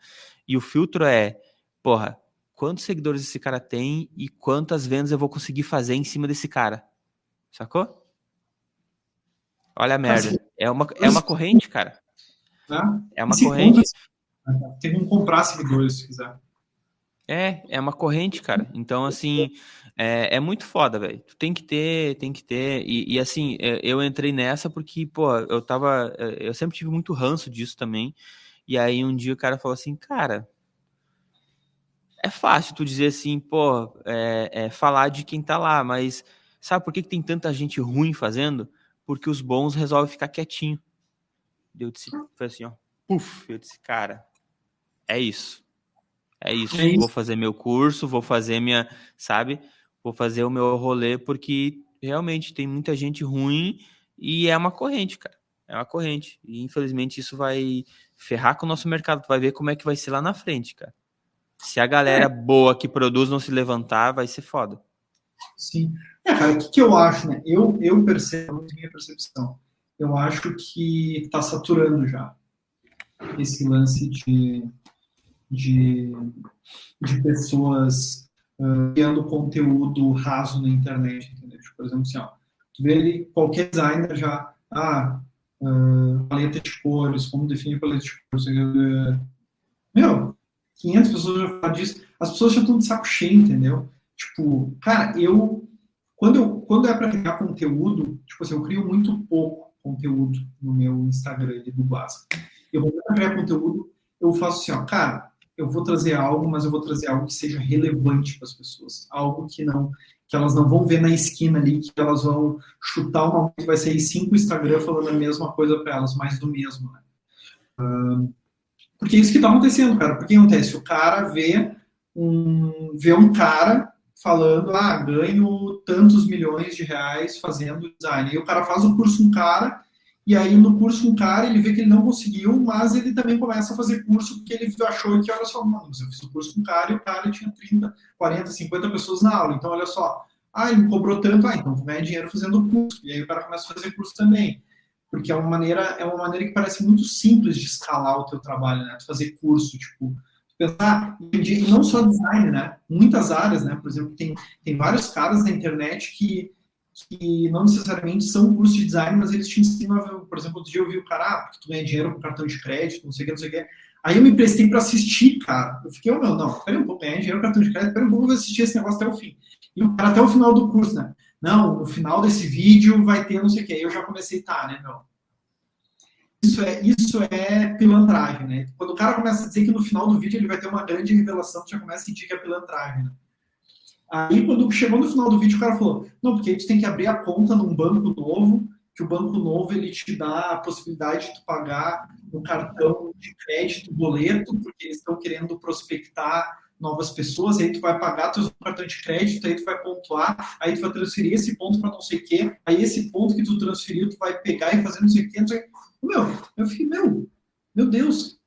E o filtro é, porra, quantos seguidores esse cara tem e quantas vendas eu vou conseguir fazer em cima desse cara. Sacou? Olha a merda. É uma corrente, cara. É uma corrente. Tem como comprar seguidores, se quiser. É uma corrente, cara. Então, assim, é muito foda, velho. Tu tem que ter. E assim, eu entrei nessa porque, pô, eu sempre tive muito ranço disso também. E aí um dia o cara falou assim, cara, é fácil tu dizer assim, pô, falar de quem tá lá, mas sabe por que tem tanta gente ruim fazendo? Porque os bons resolvem ficar quietinho. Foi assim, ó, puf, eu disse, cara, é isso. É isso. Vou fazer meu curso, vou fazer sabe? Vou fazer o meu rolê porque realmente tem muita gente ruim e é uma corrente, cara. É uma corrente. E infelizmente isso vai ferrar com o nosso mercado. Tu vai ver como é que vai ser lá na frente, cara. Se a galera boa que produz não se levantar, vai ser foda. Sim. Cara, o que eu acho, né? Eu percebo, minha percepção, eu acho que está saturando já esse lance de pessoas criando conteúdo raso na internet, entendeu? Tipo, por exemplo, assim, ó, tu vê ali, qualquer designer já, paleta de cores, como definir paleta de cores, meu, 500 pessoas já falam disso, as pessoas já estão de saco cheio, entendeu? Tipo, cara, quando é para criar conteúdo, tipo assim, eu crio muito pouco conteúdo no meu Instagram do básico. Eu vou criar conteúdo, eu faço assim, ó, cara, eu vou trazer algo, mas eu vou trazer algo que seja relevante para as pessoas. Algo que elas não vão ver na esquina ali, que elas vão chutar uma que vai sair 5 Instagram falando a mesma coisa para elas, mais do mesmo, né? Porque é isso que está acontecendo, cara. Porque acontece? O cara vê um cara falando, ganho tantos milhões de reais fazendo design. E o cara faz o curso com um cara e aí no curso um cara, ele vê que ele não conseguiu, mas ele também começa a fazer curso porque ele achou que, olha só, mano, eu fiz o curso com um cara e o cara tinha 30, 40, 50 pessoas na aula, então olha só, ele cobrou tanto, então vou ganhar dinheiro fazendo curso, e aí o cara começa a fazer curso também, porque é uma maneira que parece muito simples de escalar o teu trabalho, né, de fazer curso, tipo, pensar, e não só design, né, muitas áreas, né, por exemplo, tem vários caras na internet que não necessariamente são cursos de design, mas eles te ensinam, por exemplo, outro dia eu vi o cara, porque tu ganha dinheiro com cartão de crédito, não sei o que, não sei o que. Aí eu me prestei para assistir, cara. Eu fiquei, não, peraí um pouco, ganhar dinheiro com cartão de crédito, peraí um pouco, eu vou assistir esse negócio até o fim. E o cara até o final do curso, né? Não, no final desse vídeo vai ter não sei o que. Aí eu já comecei, né, meu? Isso é pilantragem, né? Quando o cara começa a dizer que no final do vídeo ele vai ter uma grande revelação, tu já começa a sentir que é pilantragem, né? Aí, quando chegou no final do vídeo, o cara falou, não, porque aí tu tem que abrir a conta num banco novo, que o banco novo, ele te dá a possibilidade de tu pagar no cartão de crédito, boleto, porque eles estão querendo prospectar novas pessoas, aí tu vai pagar teu cartão de crédito, aí tu vai pontuar, aí tu vai transferir esse ponto para não sei o quê, aí esse ponto que tu transferiu, tu vai pegar e fazer não sei o quê, não sei o quê. Eu fiquei, meu Deus,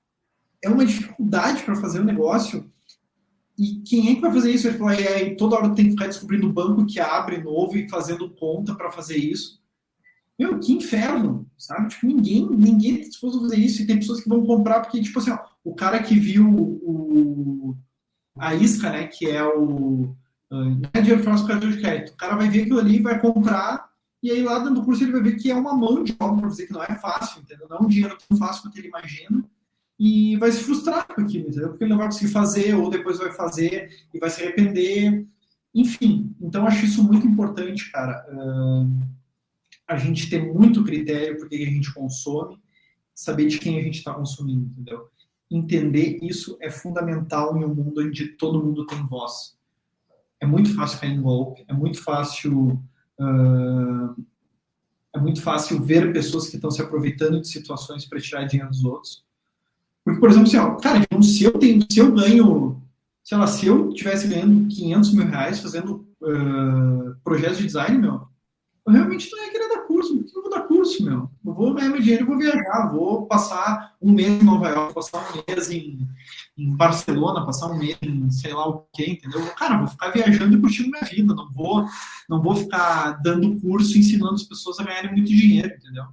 é uma dificuldade para fazer o negócio. E quem é que vai fazer isso? Ele falou, toda hora tem que ficar descobrindo o banco que abre novo e fazendo conta para fazer isso. Que inferno, sabe? Tipo, ninguém está disposto a fazer isso. E tem pessoas que vão comprar porque, tipo assim, o cara que viu a isca, né, que é não é dinheiro fácil com cartão de crédito. O cara vai ver aquilo ali, vai comprar, e aí lá dentro do curso ele vai ver que é uma mão de obra, para dizer que não é fácil, entendeu? Não é um dinheiro tão fácil quanto ele imagina. E vai se frustrar com aquilo, entendeu? Porque ele não vai conseguir fazer, ou depois vai fazer e vai se arrepender. Enfim, então acho isso muito importante, cara. A gente ter muito critério porque a gente consome, saber de quem a gente está consumindo, entendeu? Entender isso é fundamental em um mundo onde todo mundo tem voz. É muito fácil cair em golpe, é muito fácil ver pessoas que estão se aproveitando de situações para tirar dinheiro dos outros. Porque, por exemplo, assim, cara, se eu ganho, sei lá, se eu estivesse ganhando 500 mil reais fazendo projetos de design, eu realmente não ia querer dar curso. Por que eu vou dar curso, meu? Eu vou ganhar meu dinheiro e vou viajar, vou passar um mês em Nova York, passar um mês em Barcelona, passar um mês em sei lá o quê, entendeu? Cara, vou ficar viajando e curtindo minha vida, não vou ficar dando curso, ensinando as pessoas a ganharem muito dinheiro, entendeu?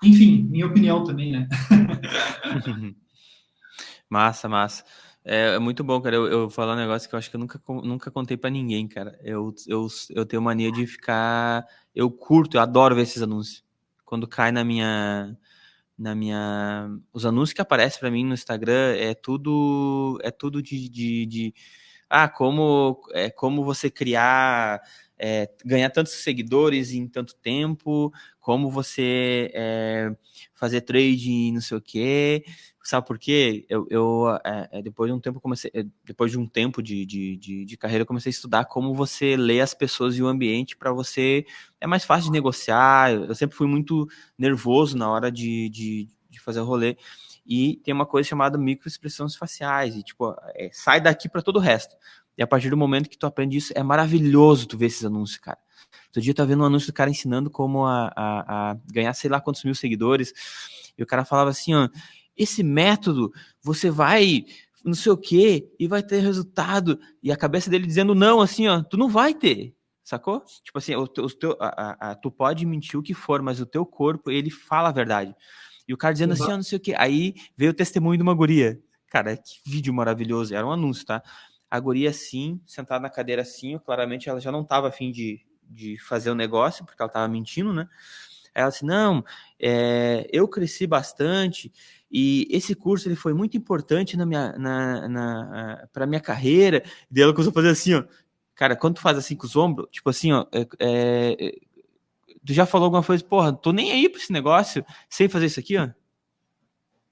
Enfim, minha opinião também, né? Massa, massa. É muito bom, cara. Eu vou falar um negócio que eu acho que eu nunca contei pra ninguém, cara. Eu tenho mania de ficar. Eu curto, eu adoro ver esses anúncios. Quando cai na minha. Os anúncios que aparecem pra mim no Instagram é tudo de como você criar, ganhar tantos seguidores em tanto tempo, como você fazer trade não sei o quê. Sabe por quê? Depois de um tempo depois de um tempo de carreira, eu comecei a estudar como você lê as pessoas e o ambiente para você. É mais fácil de negociar. Eu sempre fui muito nervoso na hora de fazer o rolê. E tem uma coisa chamada microexpressões faciais. E, tipo, sai daqui para todo o resto. E a partir do momento que tu aprende isso, é maravilhoso tu ver esses anúncios, cara. Outro dia eu tava vendo um anúncio do cara ensinando como a ganhar sei lá quantos mil seguidores. E o cara falava assim, ó, esse método, você vai não sei o que e vai ter resultado. E a cabeça dele dizendo não, assim, ó, tu não vai ter, sacou? Tipo assim, tu pode mentir o que for, mas o teu corpo, ele fala a verdade. E o cara dizendo assim, ó, não sei o que. Aí veio o testemunho de uma guria. Cara, que vídeo maravilhoso. Era um anúncio, tá? A guria assim, sentada na cadeira assim, claramente ela já não tava afim de fazer o negócio, porque ela tava mentindo, né? Aí ela disse, não, eu cresci bastante e esse curso ele foi muito importante para minha carreira. E daí ela começou a fazer assim, ó. Cara, quando tu faz assim com os ombros, tipo assim, ó, tu já falou alguma coisa, porra, tô nem aí pra esse negócio, sem fazer isso aqui, ó.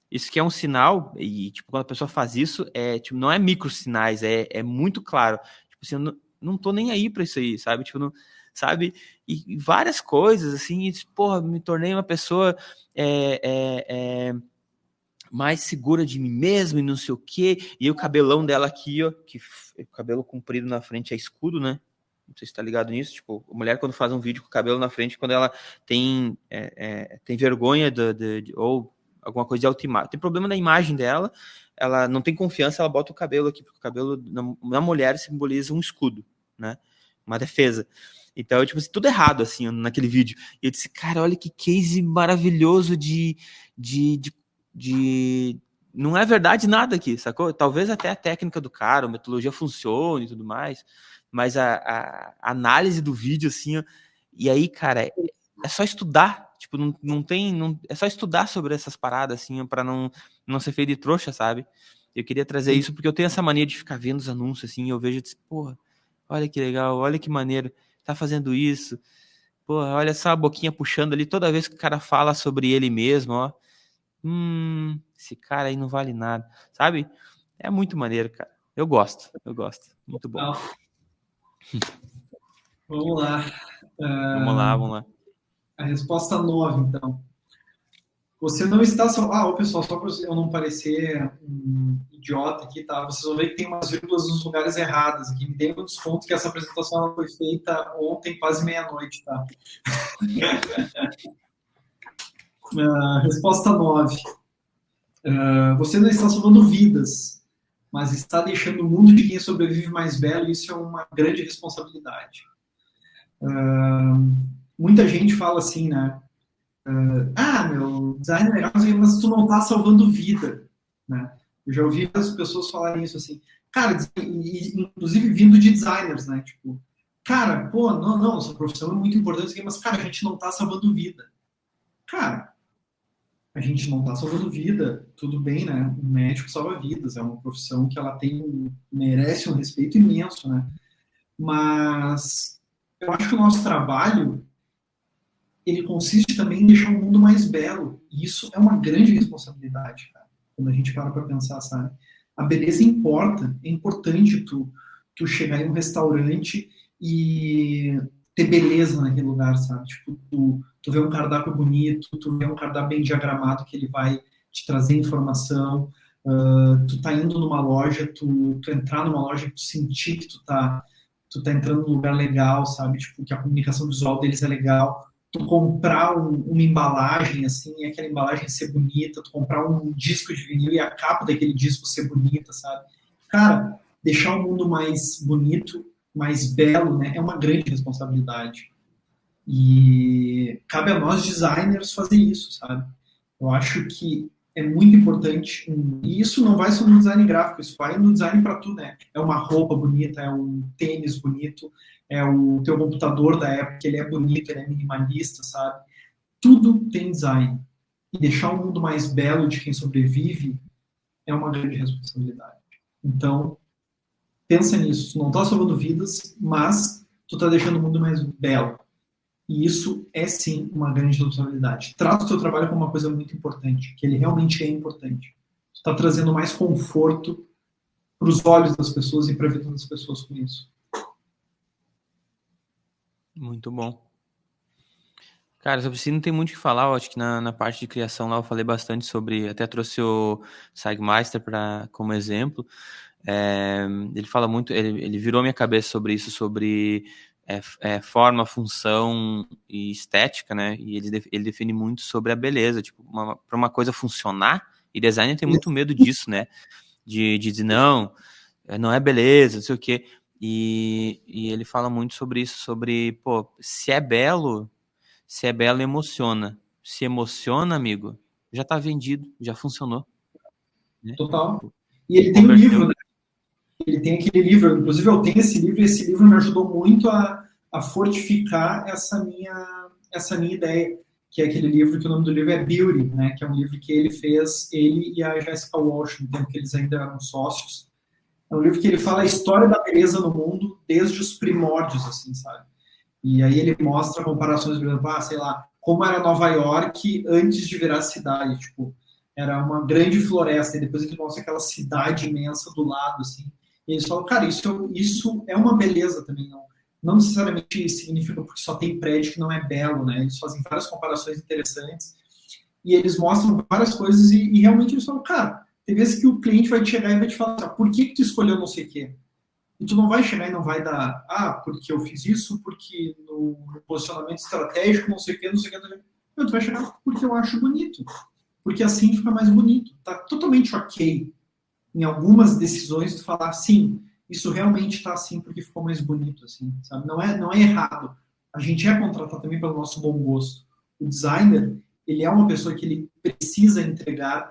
Isso que é um sinal, e tipo, quando a pessoa faz isso, tipo, não é micro sinais, é muito claro. Tipo assim, eu não tô nem aí pra isso aí, sabe? Tipo, não, sabe? E várias coisas, assim, e, porra, me tornei uma pessoa mais segura de mim mesmo e não sei o quê. E aí o cabelão dela aqui, ó, que o cabelo comprido na frente é escudo, né? Não sei se tá ligado nisso. Tipo, a mulher quando faz um vídeo com o cabelo na frente, quando ela tem, tem vergonha ou alguma coisa de autoimagem, tem problema na imagem dela, ela não tem confiança, ela bota o cabelo aqui, porque o cabelo na mulher simboliza um escudo, né? Uma defesa. Então, tipo assim, tudo errado, assim, naquele vídeo. E eu disse, cara, olha que case maravilhoso de não é verdade nada aqui, sacou? Talvez até a técnica do cara, a metodologia funcione e tudo mais, mas a análise do vídeo, assim, ó, e aí, cara, é só estudar, tipo, é só estudar sobre essas paradas, assim, para não ser feito de trouxa, sabe? Eu queria trazer isso porque eu tenho essa mania de ficar vendo os anúncios, assim, e eu vejo e disse, porra, olha que legal, olha que maneiro, tá fazendo isso, porra, olha só a boquinha puxando ali toda vez que o cara fala sobre ele mesmo, ó. Esse cara aí não vale nada, sabe? É muito maneiro, cara. Eu gosto. Muito bom. Vamos lá. Vamos lá. A resposta 9, então. Você não está só... pessoal, só para eu não parecer um idiota aqui, tá? Vocês vão ver que tem umas vírgulas nos lugares errados aqui. Me dê um desconto que essa apresentação ela foi feita ontem, quase meia-noite, tá? Resposta 9. Você não está salvando vidas, mas está deixando o mundo de quem sobrevive mais belo, e isso é uma grande responsabilidade. Muita gente fala assim, né? Meu design é legal, mas tu não está salvando vida, né? Eu já ouvi as pessoas falarem isso assim, cara, inclusive vindo de designers, né? Tipo, cara, pô, não, essa profissão é muito importante, mas, cara, a gente não está salvando vida. Cara, a gente não está salvando vida, tudo bem, né? Um médico salva vidas, é uma profissão que ela merece um respeito imenso, né? Mas eu acho que o nosso trabalho, ele consiste também em deixar o mundo mais belo, e isso é uma grande responsabilidade, cara, quando a gente para pensar, sabe? A beleza importa, é importante tu chegar em um restaurante e ter beleza naquele lugar, sabe? Tipo, tu vê um cardápio bonito, tu vê um cardápio bem diagramado que ele vai te trazer informação, tu tá indo numa loja, tu entrar numa loja, tu sentir que tu tá entrando num lugar legal, sabe? Tipo, que a comunicação visual deles é legal. Tu comprar uma embalagem, assim, aquela embalagem ser bonita, tu comprar um disco de vinil e a capa daquele disco ser bonita, sabe? Cara, deixar o mundo mais bonito, mais belo, né, é uma grande responsabilidade. E cabe a nós, designers, fazer isso, sabe? Eu acho que é muito importante, e isso não vai só no design gráfico, isso vai no design para tudo, né? É uma roupa bonita, é um tênis bonito, é o teu computador da época, ele é bonito, ele é minimalista, sabe? Tudo tem design. E deixar o mundo mais belo de quem sobrevive é uma grande responsabilidade. Então, pensa nisso. Tu não está salvando vidas, mas tu está deixando o mundo mais belo. E isso é, sim, uma grande responsabilidade. Trata o teu trabalho como uma coisa muito importante, que ele realmente é importante. Tu está trazendo mais conforto para os olhos das pessoas e para a vida das pessoas com isso. Muito bom. Cara, sobre isso não tem muito o que falar. Eu acho que na parte de criação lá eu falei bastante sobre... Até trouxe o Sagmeister como exemplo. Ele fala muito... Ele virou minha cabeça sobre isso, sobre... forma, função e estética, né? E ele define muito sobre a beleza, tipo, para uma coisa funcionar, e designer tem muito medo disso, né? De dizer, não é beleza, não sei o quê. E ele fala muito sobre isso, sobre, pô, se é belo, emociona. Se emociona, amigo, já tá vendido, já funcionou. Né? Total. E ele tem um livro, né? Ele tem aquele livro, inclusive eu tenho esse livro, e esse livro me ajudou muito a fortificar essa minha ideia, que é aquele livro que o nome do livro é Beauty, né, que é um livro que ele fez, ele e a Jessica Walsh, no tempo que eles ainda eram sócios. É um livro que ele fala a história da beleza no mundo desde os primórdios, assim, sabe? E aí ele mostra comparações, por exemplo, sei lá, como era Nova York antes de virar cidade, tipo, era uma grande floresta, e depois ele mostra aquela cidade imensa do lado, assim. E eles falam, cara, isso é uma beleza também, não necessariamente significa porque só tem prédio que não é belo, né? Eles fazem várias comparações interessantes e eles mostram várias coisas e realmente eles falam, cara, tem vezes que o cliente vai te chegar e vai te falar, por que tu escolheu não sei o quê? E tu não vai chegar e não vai dar, porque eu fiz isso, porque no posicionamento estratégico, não sei o que, não sei o que. Não, tu vai chegar porque eu acho bonito. Porque assim fica mais bonito. Tá totalmente ok em algumas decisões tu falar, sim, isso realmente está assim porque ficou mais bonito, assim, sabe? Não é errado. A gente é contratado também pelo nosso bom gosto. O designer, ele é uma pessoa que ele precisa entregar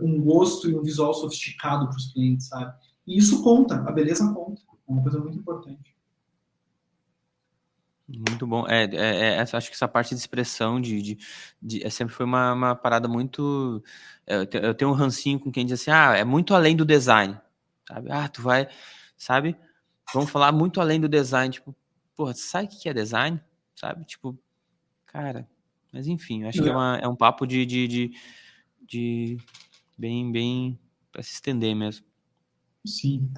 um gosto e um visual sofisticado para os clientes, sabe? E isso conta, a beleza conta. É uma coisa muito importante. Muito bom. Acho que essa parte de expressão sempre foi uma parada muito. Eu tenho um rancinho com quem diz assim: é muito além do design. Sabe? Tu vai. Sabe? Vamos falar muito além do design. Tipo, porra, sabe o que é design? Sabe? Tipo, cara. Mas enfim, acho que é um papo de bem para se estender mesmo. Sim.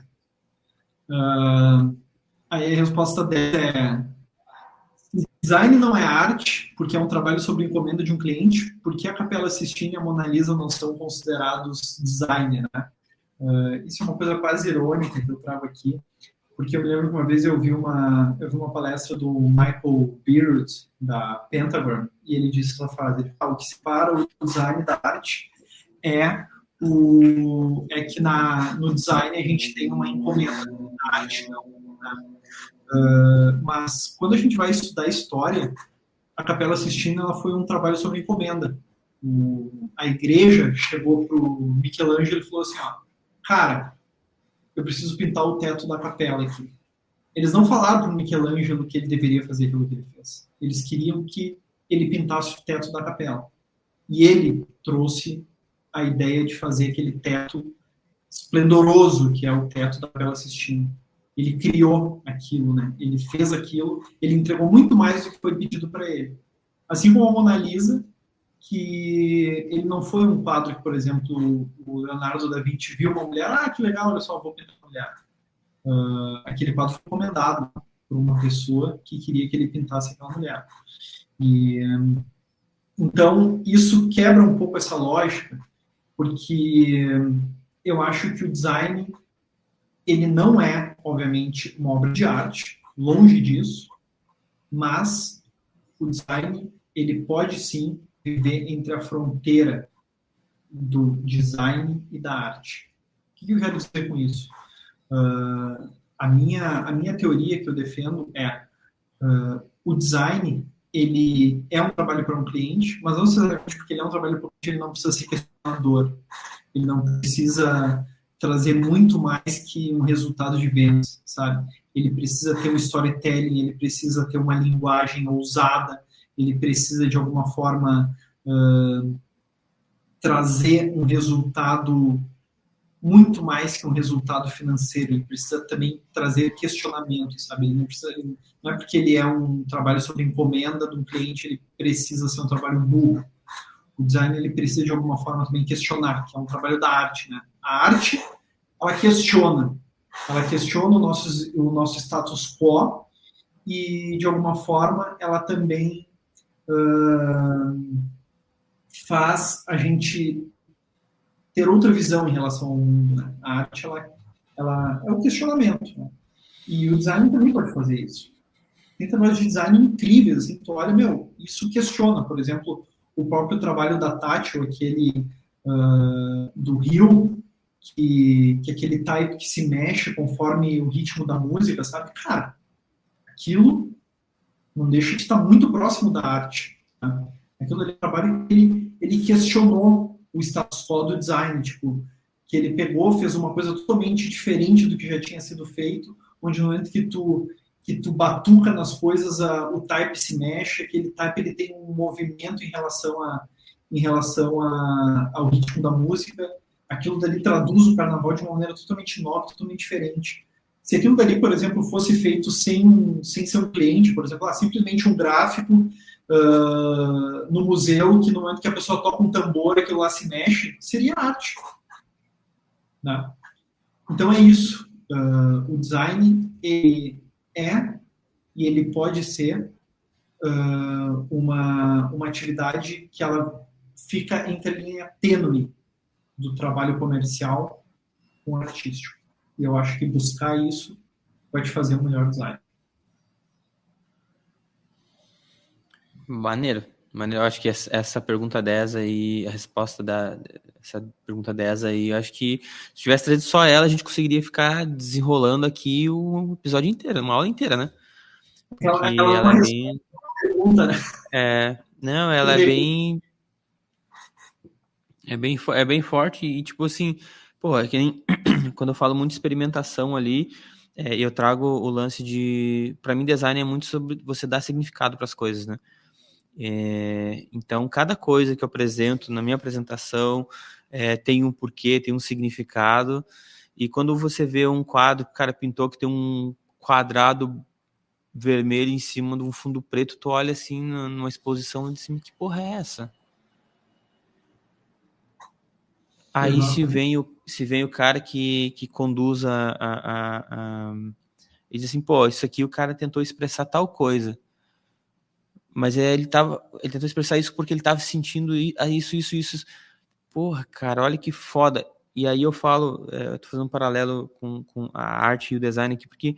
Aí a resposta dela é: design não é arte, porque é um trabalho sobre encomenda de um cliente, porque a Capela Sistine e a Mona Lisa não são considerados design, né? Isso é uma coisa quase irônica que eu trago aqui, porque eu me lembro que uma vez eu vi uma palestra do Michael Beard, da Pentagram, e ele disse essa frase, ele fala que separa o design da arte é que no design a gente tem uma encomenda, na arte não, né? Mas quando a gente vai estudar história, a Capela Sistina ela foi um trabalho sobre encomenda. A igreja chegou para o Michelangelo e falou assim, cara, eu preciso pintar o teto da capela aqui. Eles não falaram para o Michelangelo que ele deveria fazer aquilo que ele fez. Eles queriam que ele pintasse o teto da capela. E ele trouxe a ideia de fazer aquele teto esplendoroso que é o teto da Capela Sistina. Ele criou aquilo, né? Ele fez aquilo, ele entregou muito mais do que foi pedido para ele. Assim como a Mona Lisa, que ele não foi um quadro que, por exemplo, o Leonardo da Vinci viu uma mulher, que legal, olha só, vou pintar uma mulher. Aquele quadro foi encomendado por uma pessoa que queria que ele pintasse aquela mulher. Então, isso quebra um pouco essa lógica, porque eu acho que o design, ele não é, obviamente, uma obra de arte, longe disso, mas o design, ele pode sim viver entre a fronteira do design e da arte. O que eu quero dizer com isso? A minha teoria que eu defendo é o design, ele é um trabalho para um cliente, mas não necessariamente porque ele é um trabalho para um cliente, ele não precisa ser questionador. Ele não precisa trazer muito mais que um resultado de vendas, sabe? Ele precisa ter um storytelling, ele precisa ter uma linguagem ousada, ele precisa, de alguma forma, trazer um resultado muito mais que um resultado financeiro, ele precisa também trazer questionamentos, sabe? Ele não é porque ele é um trabalho sobre encomenda de um cliente, ele precisa ser um trabalho burro. O design, ele precisa de alguma forma também questionar, que é um trabalho da arte, né? A arte, ela questiona o nosso status quo e, de alguma forma, ela também faz a gente ter outra visão em relação ao mundo, né? A arte, ela é um questionamento, né? E o design também pode fazer isso. Tem trabalhos de design incríveis, assim, tu olha, isso questiona. Por exemplo, o próprio trabalho da Tátil, aquele do Rio, que aquele type que se mexe conforme o ritmo da música, sabe? Cara, aquilo não deixa de estar muito próximo da arte. Tá? Aquilo ali é um trabalho que ele questionou o status quo do design, tipo, que ele pegou, fez uma coisa totalmente diferente do que já tinha sido feito, onde no momento que tu batuca nas coisas, o type se mexe, aquele type ele tem um movimento em relação ao ritmo da música, aquilo dali traduz o carnaval de uma maneira totalmente nova, totalmente diferente. Se aquilo dali, por exemplo, fosse feito sem ser um cliente, por exemplo, simplesmente um gráfico no museu, que no momento que a pessoa toca um tambor, aquilo lá se mexe, seria arte. Né? Então é isso. O design ele é e ele pode ser uma atividade que ela fica entre a linha tênue do trabalho comercial com o artístico. E eu acho que buscar isso vai te fazer um melhor design. Maneiro. Eu acho que essa pergunta 10 aí, a resposta essa pergunta 10 aí, eu acho que se tivesse trazido só ela, a gente conseguiria ficar desenrolando aqui o episódio inteiro, uma aula inteira, né? Porque ela é bem... pergunta, né? Não, ela é bem forte e, tipo assim, pô, é que nem quando eu falo muito de experimentação ali, eu trago o lance de... Pra mim, design é muito sobre você dar significado para as coisas, né? Então, cada coisa que eu apresento na minha apresentação tem um porquê, tem um significado. E quando você vê um quadro que o cara pintou que tem um quadrado vermelho em cima de um fundo preto, tu olha assim numa exposição de cima, que porra é essa? Aí se vem o cara que conduz e diz assim, pô, isso aqui o cara tentou expressar tal coisa. Mas ele tentou expressar isso porque ele tava sentindo isso. Porra, cara, olha que foda. E aí eu falo, eu tô fazendo um paralelo com a arte e o design aqui, porque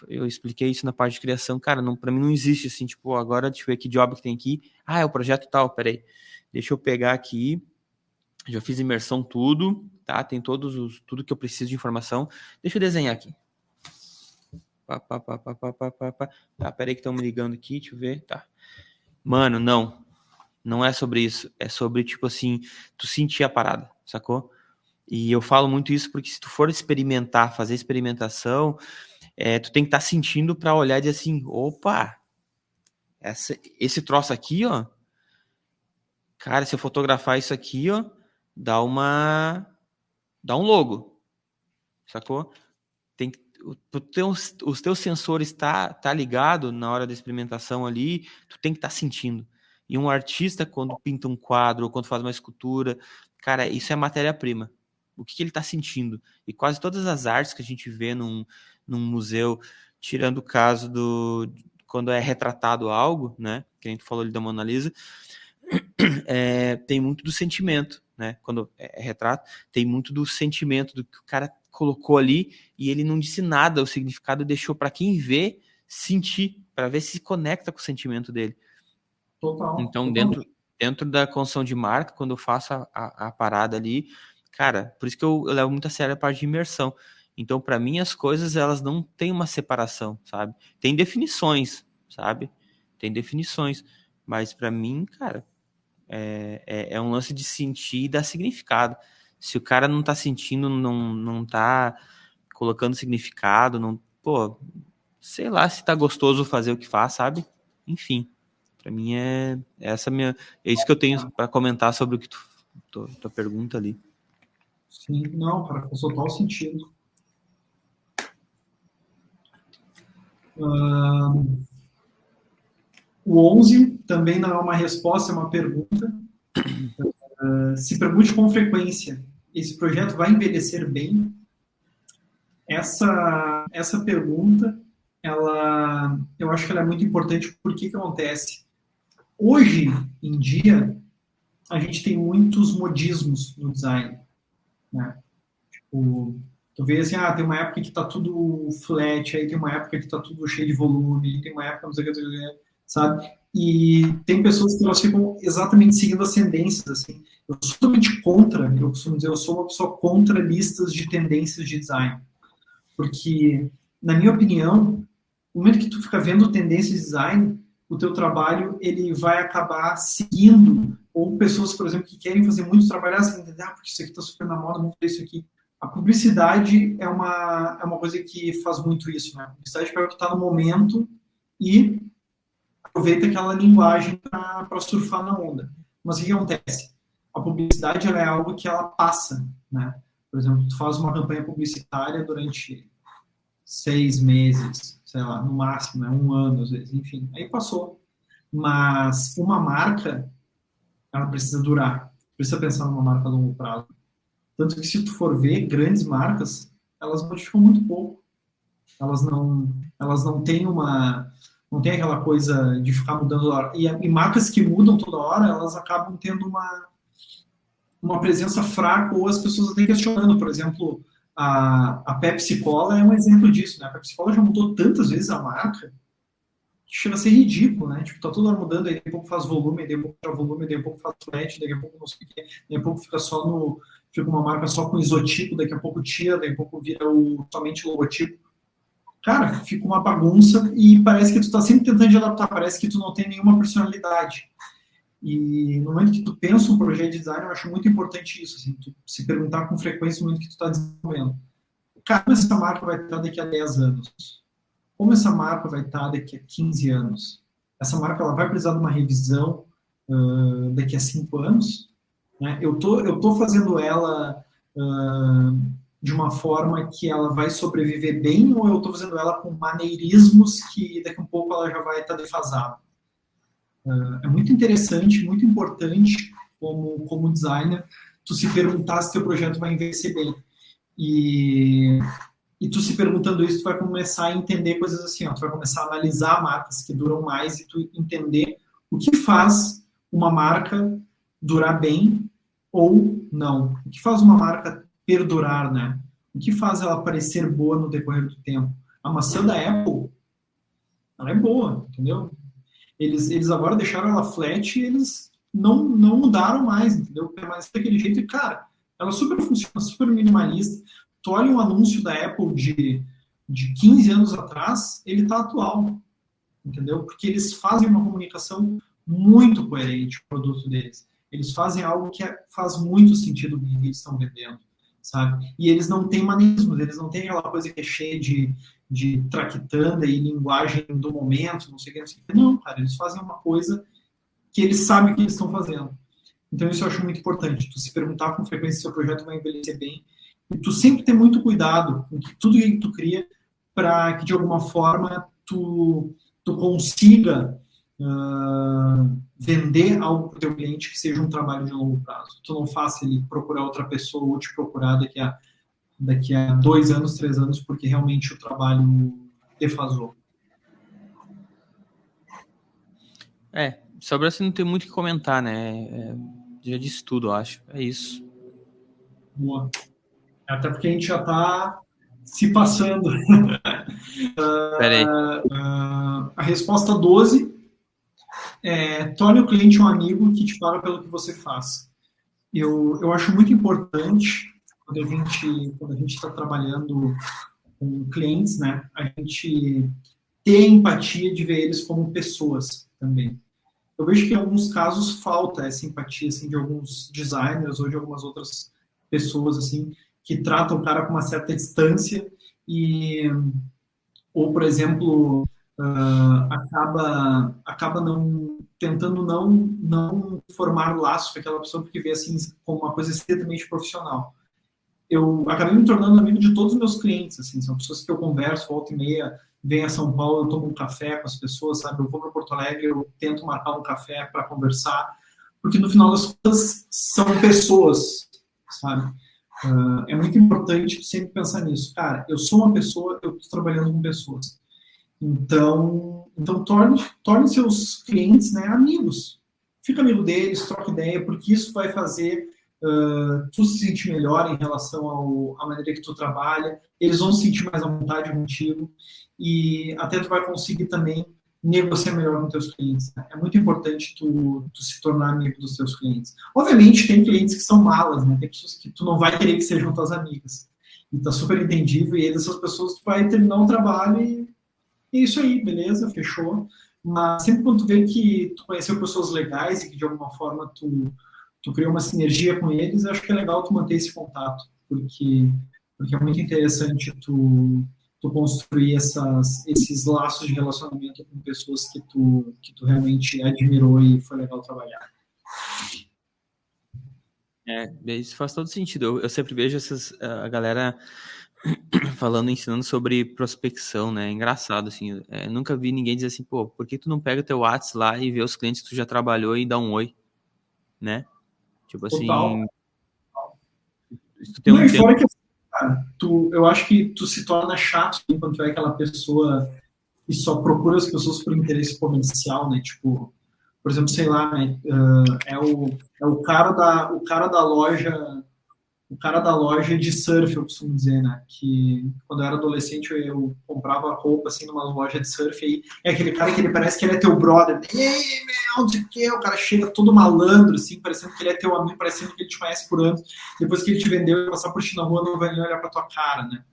eu expliquei isso na parte de criação, cara, pra mim não existe assim, tipo, agora deixa eu ver que job que tem aqui. É o projeto tal, peraí. Deixa eu pegar aqui, já fiz imersão tudo, tá? Tem tudo que eu preciso de informação. Deixa eu desenhar aqui. Tá, peraí que estão me ligando aqui, deixa eu ver, tá. Mano, não é sobre isso, é sobre, tipo assim, tu sentir a parada, sacou? E eu falo muito isso porque se tu for experimentar, fazer experimentação, tu tem que estar sentindo pra olhar e dizer assim, opa, esse troço aqui, ó, cara, se eu fotografar isso aqui, ó, dá um logo, sacou? Tem que os teus sensores tá ligado na hora da experimentação ali, tu tem que estar sentindo. E um artista, quando pinta um quadro ou quando faz uma escultura, cara, isso é matéria-prima. O que ele está sentindo? E quase todas as artes que a gente vê num museu, tirando o caso quando é retratado algo, né? Que a gente falou ali da Mona Lisa, tem muito do sentimento, né? Quando é retrato, tem muito do sentimento do que o cara colocou ali e ele não disse nada, o significado deixou para quem vê sentir, para ver se conecta com o sentimento dele. Total. Então, dentro da construção de marca, quando eu faço a parada ali, cara, por isso que eu levo muito a sério a parte de imersão. Então, para mim, as coisas, elas não têm uma separação, sabe? Tem definições, sabe? Tem definições. Mas para mim, cara, é um lance de sentir e dar significado. Se o cara não tá sentindo, não tá colocando significado, não, pô, sei lá se tá gostoso fazer o que faz, sabe? Enfim, pra mim é isso que eu tenho para comentar sobre o que tua pergunta ali. Sim, não, cara, faz total sentido. O 11 também não é uma resposta, é uma pergunta. Se pergunte com frequência, esse projeto vai envelhecer bem? Essa pergunta, eu acho que ela é muito importante porque que acontece? Hoje em dia, a gente tem muitos modismos no design, né? Tipo, tu vê assim, tem uma época que tá tudo flat, aí tem uma época que tá tudo cheio de volume, tem uma época não sei o que, sabe? E tem pessoas que elas ficam exatamente seguindo as tendências, assim. Eu sou totalmente contra, eu costumo dizer, eu sou uma pessoa contra listas de tendências de design. Porque, na minha opinião, no momento que tu fica vendo tendências de design, o teu trabalho ele vai acabar seguindo, ou pessoas, por exemplo, que querem fazer muito trabalho assim, porque isso aqui está super na moda, vamos fazer isso aqui. A publicidade é uma coisa que faz muito isso, né? A publicidade pega o que está no momento e aproveita aquela linguagem para surfar na onda. Mas o que acontece? A publicidade ela é algo que ela passa, né? Por exemplo, tu faz uma campanha publicitária durante 6 meses, sei lá, no máximo, 1 ano, às vezes, enfim, aí passou. Mas uma marca, ela precisa durar, precisa pensar numa marca a longo prazo. Tanto que se tu for ver, grandes marcas, elas modificam muito pouco. Elas não têm não tem aquela coisa de ficar mudando toda hora. E marcas que mudam toda hora, elas acabam tendo uma presença fraca ou as pessoas até questionando. Por exemplo, A Pepsi Cola é um exemplo disso, né? A Pepsi Cola já mudou tantas vezes a marca que chega a ser ridículo, né? Tipo, tá toda hora mudando, aí daqui a pouco faz volume, daqui a pouco tira volume, daqui a pouco faz flat, daqui a pouco não sei o quê, daqui a pouco fica só no... Fica uma marca só com isotipo, daqui a pouco tira, daqui a pouco vira somente logotipo. Cara, fica uma bagunça e parece que tu tá sempre tentando adaptar, parece que tu não tem nenhuma personalidade. E no momento que tu pensa um projeto de design, eu acho muito importante isso, assim, tu se perguntar com frequência no momento que tu tá desenvolvendo. Cara, como essa marca vai estar daqui a 10 anos? Como essa marca vai estar daqui a 15 anos? Essa marca ela vai precisar de uma revisão daqui a 5 anos? Né? Eu tô fazendo ela de uma forma que ela vai sobreviver bem ou eu estou fazendo ela com maneirismos que daqui a um pouco ela já vai estar defasada? É muito interessante, muito importante como designer tu se perguntar se teu projeto vai envelhecer bem. E tu se perguntando isso, tu vai começar a entender coisas assim, ó, tu vai começar a analisar marcas que duram mais e tu entender o que faz uma marca durar bem ou não. O que faz uma marca perdurar, né? O que faz ela parecer boa no decorrer do tempo? A maçã da Apple, ela é boa, entendeu? Eles agora deixaram ela flat e eles não mudaram mais, entendeu? Permanece daquele jeito e, cara, ela super funciona, super minimalista. Tu olha um anúncio da Apple de 15 anos atrás, ele tá atual, entendeu? Porque eles fazem uma comunicação muito coerente com o produto deles. Eles fazem algo que faz muito sentido com o que eles estão vendendo, sabe? E eles não têm manismos, eles não têm aquela coisa que é cheia de traquitanda e linguagem do momento, não sei o que, não sei o que. Não, cara, eles fazem uma coisa que eles sabem o que eles estão fazendo. Então isso eu acho muito importante, tu se perguntar com frequência se o seu projeto vai envelhecer bem, e tu sempre ter muito cuidado com tudo que tu cria, para que de alguma forma tu consiga vender algo para o teu cliente que seja um trabalho de longo prazo. Tu não faça ele procurar outra pessoa ou te procurar daqui a 2 anos, 3 anos, porque realmente o trabalho defasou. Sobre assim não tem muito o que comentar, né? Já disse tudo, eu acho. É isso. Boa. Até porque a gente já está se passando. Peraí. A resposta 12 é: torne o cliente um amigo que te paga pelo que você faz. Eu acho muito importante quando a gente está trabalhando com clientes, né? A gente ter empatia de ver eles como pessoas também. Eu vejo que em alguns casos falta essa empatia assim, de alguns designers ou de algumas outras pessoas assim que tratam o cara com uma certa distância ou, por exemplo, acaba não tentando não formar laços com aquela pessoa porque vê assim como uma coisa extremamente profissional. Eu acabei me tornando amigo de todos os meus clientes, assim, são pessoas que eu converso, volta e meia, vem a São Paulo, eu tomo um café com as pessoas, sabe? Eu vou para Porto Alegre, eu tento marcar um café para conversar, porque no final das contas são pessoas, sabe? É muito importante sempre pensar nisso. Cara, eu sou uma pessoa, eu estou trabalhando com pessoas. Então torne seus clientes, né, amigos. Fica amigo deles, troca ideia, porque isso vai fazer tu se sentir melhor em relação à maneira que tu trabalha, eles vão se sentir mais à vontade contigo e até tu vai conseguir também negociar melhor com teus clientes. Né? É muito importante tu se tornar amigo dos teus clientes. Obviamente tem clientes que são malas, né? Tem pessoas que tu não vai querer que sejam tuas amigas. E tá super entendível e essas pessoas tu vai terminar um trabalho e é isso aí, beleza, fechou. Mas sempre quando tu vê que tu conheceu pessoas legais e que de alguma forma tu criou uma sinergia com eles, acho que é legal tu manter esse contato, porque é muito interessante tu construir esses laços de relacionamento com pessoas que tu realmente admirou e foi legal trabalhar. Isso faz todo sentido. Eu sempre vejo a galera falando, ensinando sobre prospecção, né? É engraçado, assim. Nunca vi ninguém dizer assim, pô, por que tu não pega teu WhatsApp lá e vê os clientes que tu já trabalhou e dá um oi, né? Tipo assim... Total. Se tu tem não, e fora que, cara, eu acho que tu se torna chato quando tu é aquela pessoa que só procura as pessoas por interesse comercial, né? Tipo, por exemplo, sei lá, né? É o cara da loja o cara da loja de surf, eu costumo dizer, né? Que quando eu era adolescente eu comprava roupa assim numa loja de surf, aí é aquele cara que ele parece que ele é teu brother. E aí, meu, não sei o que, o cara chega todo malandro, assim, parecendo que ele é teu amigo, parecendo que ele te conhece por anos. Depois que ele te vendeu, ele passar por ti na rua, não vai nem olhar pra tua cara, né?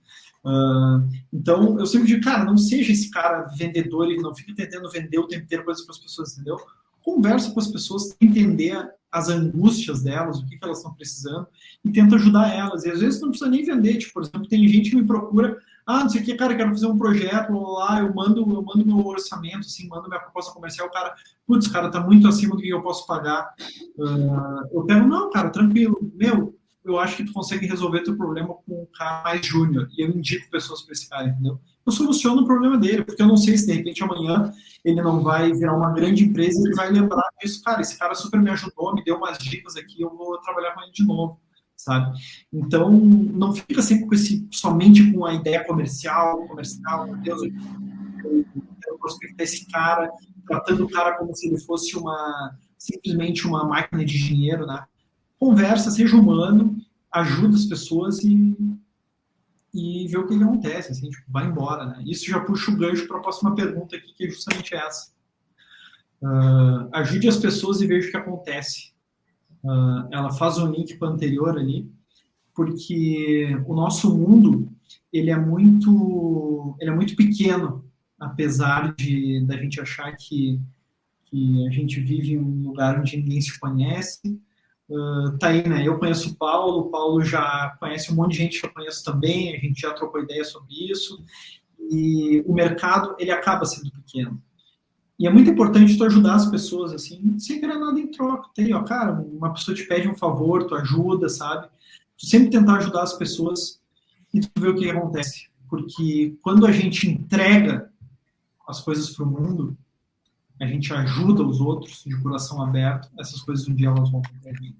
Então, eu sempre digo, cara, não seja esse cara vendedor e não fique tentando vender o tempo inteiro coisas para as pessoas, entendeu? Conversa com as pessoas, entender as angústias delas, o que elas estão precisando, e tenta ajudar elas. E às vezes não precisa nem vender, tipo, por exemplo, tem gente que me procura, não sei o que, cara, quero fazer um projeto, lá, eu mando meu orçamento, assim, mando minha proposta comercial, o cara, putz, cara, tá muito acima do que eu posso pagar. Eu pego, não, cara, tranquilo, meu, eu acho que tu consegue resolver teu problema com um cara mais júnior, e eu indico pessoas para esse cara, entendeu? Eu soluciono o problema dele, porque eu não sei se de repente amanhã ele não vai virar uma grande empresa e ele vai lembrar disso, cara, esse cara super me ajudou, me deu umas dicas aqui, eu vou trabalhar com ele de novo, sabe? Então, não fica sempre com somente com a ideia comercial, meu Deus, eu quero prospectar esse cara, tratando o cara como se ele fosse simplesmente uma máquina de dinheiro, né? Conversa, seja humano, ajuda as pessoas e vê o que acontece, assim, tipo, vai embora, né? Isso já puxa o gancho para a próxima pergunta aqui, que é justamente essa. Ajude as pessoas e veja o que acontece. Ela faz um link para o anterior ali, porque o nosso mundo ele é muito pequeno, apesar da gente achar que a gente vive em um lugar onde ninguém se conhece. Tá aí, né? Eu conheço o Paulo já conhece um monte de gente que eu conheço também, a gente já trocou ideia sobre isso, e o mercado, ele acaba sendo pequeno. E é muito importante tu ajudar as pessoas, assim, sem querer nada em troca. Tem, ó, cara, uma pessoa te pede um favor, tu ajuda, sabe? Tu sempre tentar ajudar as pessoas e tu vê o que acontece. Porque quando a gente entrega as coisas para o mundo, a gente ajuda os outros de coração aberto, essas coisas um dia elas vão acontecer.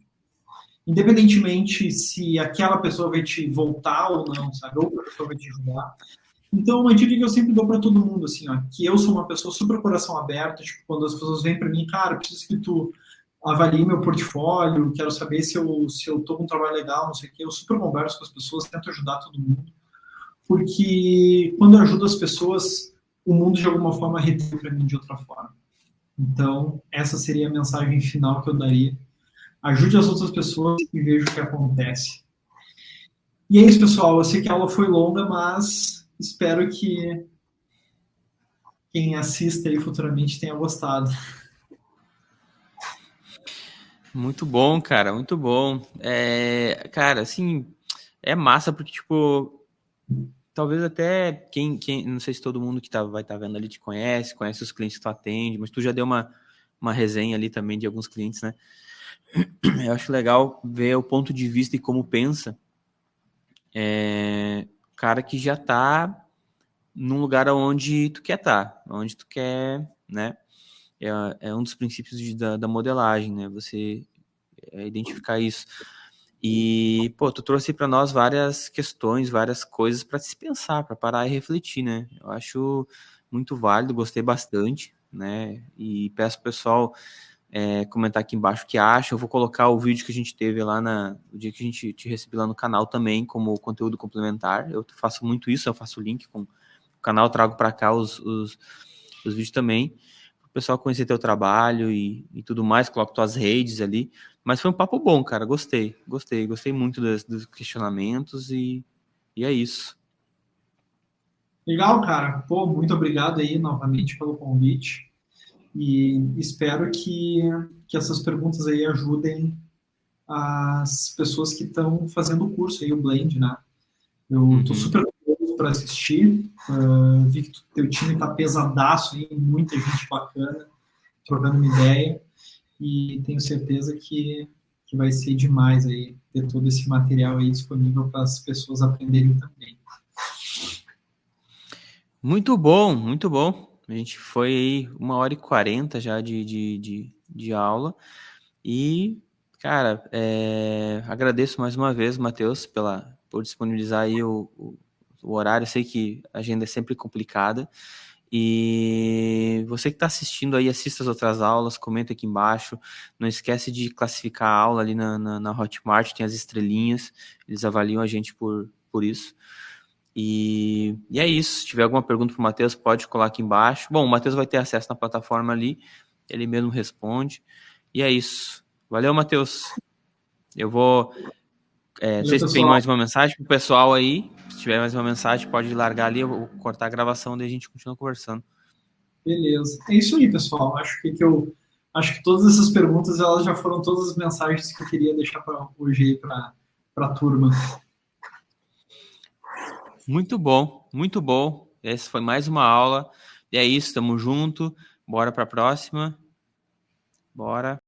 Independentemente se aquela pessoa vai te voltar ou não, sabe? Outra pessoa vai te ajudar. Então, uma dica que eu sempre dou para todo mundo, assim, ó, que eu sou uma pessoa super coração aberto, tipo, quando as pessoas vêm para mim, cara, preciso que tu avalie meu portfólio, quero saber se eu tô com um trabalho legal, não sei o quê, eu super converso com as pessoas, tento ajudar todo mundo, porque quando eu ajudo as pessoas, o mundo de alguma forma retribui para mim de outra forma. Então, essa seria a mensagem final que eu daria. Ajude as outras pessoas e veja o que acontece. E é isso, pessoal. Eu sei que a aula foi longa, mas espero que quem assista aí futuramente tenha gostado. Muito bom, cara, muito bom. Cara, assim, é massa porque, tipo, talvez até não sei se todo mundo que vai estar vendo ali te conhece os clientes que tu atende, mas tu já deu uma resenha ali também de alguns clientes, né? Eu acho legal ver o ponto de vista e como pensa cara que já tá num lugar onde tu quer estar, onde tu quer, né? É um dos princípios da modelagem, né? Você identificar isso. E, pô, tu trouxe para nós várias questões, várias coisas para se pensar, para parar e refletir, né? Eu acho muito válido, gostei bastante, né? E peço pro pessoal comentar aqui embaixo o que acha. Eu vou colocar o vídeo que a gente teve lá o dia que a gente te recebeu lá no canal também, como conteúdo complementar. Eu faço muito isso, eu faço o link com o canal, trago para cá os vídeos também, para o pessoal conhecer teu trabalho e tudo mais, coloco tuas redes ali. Mas foi um papo bom, cara, gostei muito dos questionamentos e é isso. Legal, cara. Pô, muito obrigado aí novamente pelo convite e espero que essas perguntas aí ajudem as pessoas que estão fazendo o curso aí, o Blend, né? Eu tô super curioso para assistir, vi que teu time tá pesadaço aí, muita gente bacana, trocando uma ideia, e tenho certeza que vai ser demais aí ter todo esse material aí disponível para as pessoas aprenderem também. Muito bom, muito bom. A gente foi aí 1h40 já de aula. E, cara, agradeço mais uma vez, Matheus, por disponibilizar aí o horário. Eu sei que a agenda é sempre complicada. E você que está assistindo aí, assista as outras aulas, comenta aqui embaixo. Não esquece de classificar a aula ali na Hotmart, tem as estrelinhas, eles avaliam a gente por isso. E é isso. Se tiver alguma pergunta para o Matheus, pode colar aqui embaixo. Bom, o Matheus vai ter acesso na plataforma ali, ele mesmo responde. E é isso. Valeu, Matheus. Eu vou. Não sei se tem mais uma mensagem pro pessoal aí. Se tiver mais uma mensagem, pode largar ali. Eu vou cortar a gravação e a gente continua conversando. Beleza. É isso aí, pessoal. Acho que todas essas perguntas elas já foram todas as mensagens que eu queria deixar para hoje aí para a turma. Muito bom, muito bom. Essa foi mais uma aula. E é isso, tamo junto. Bora para a próxima. Bora.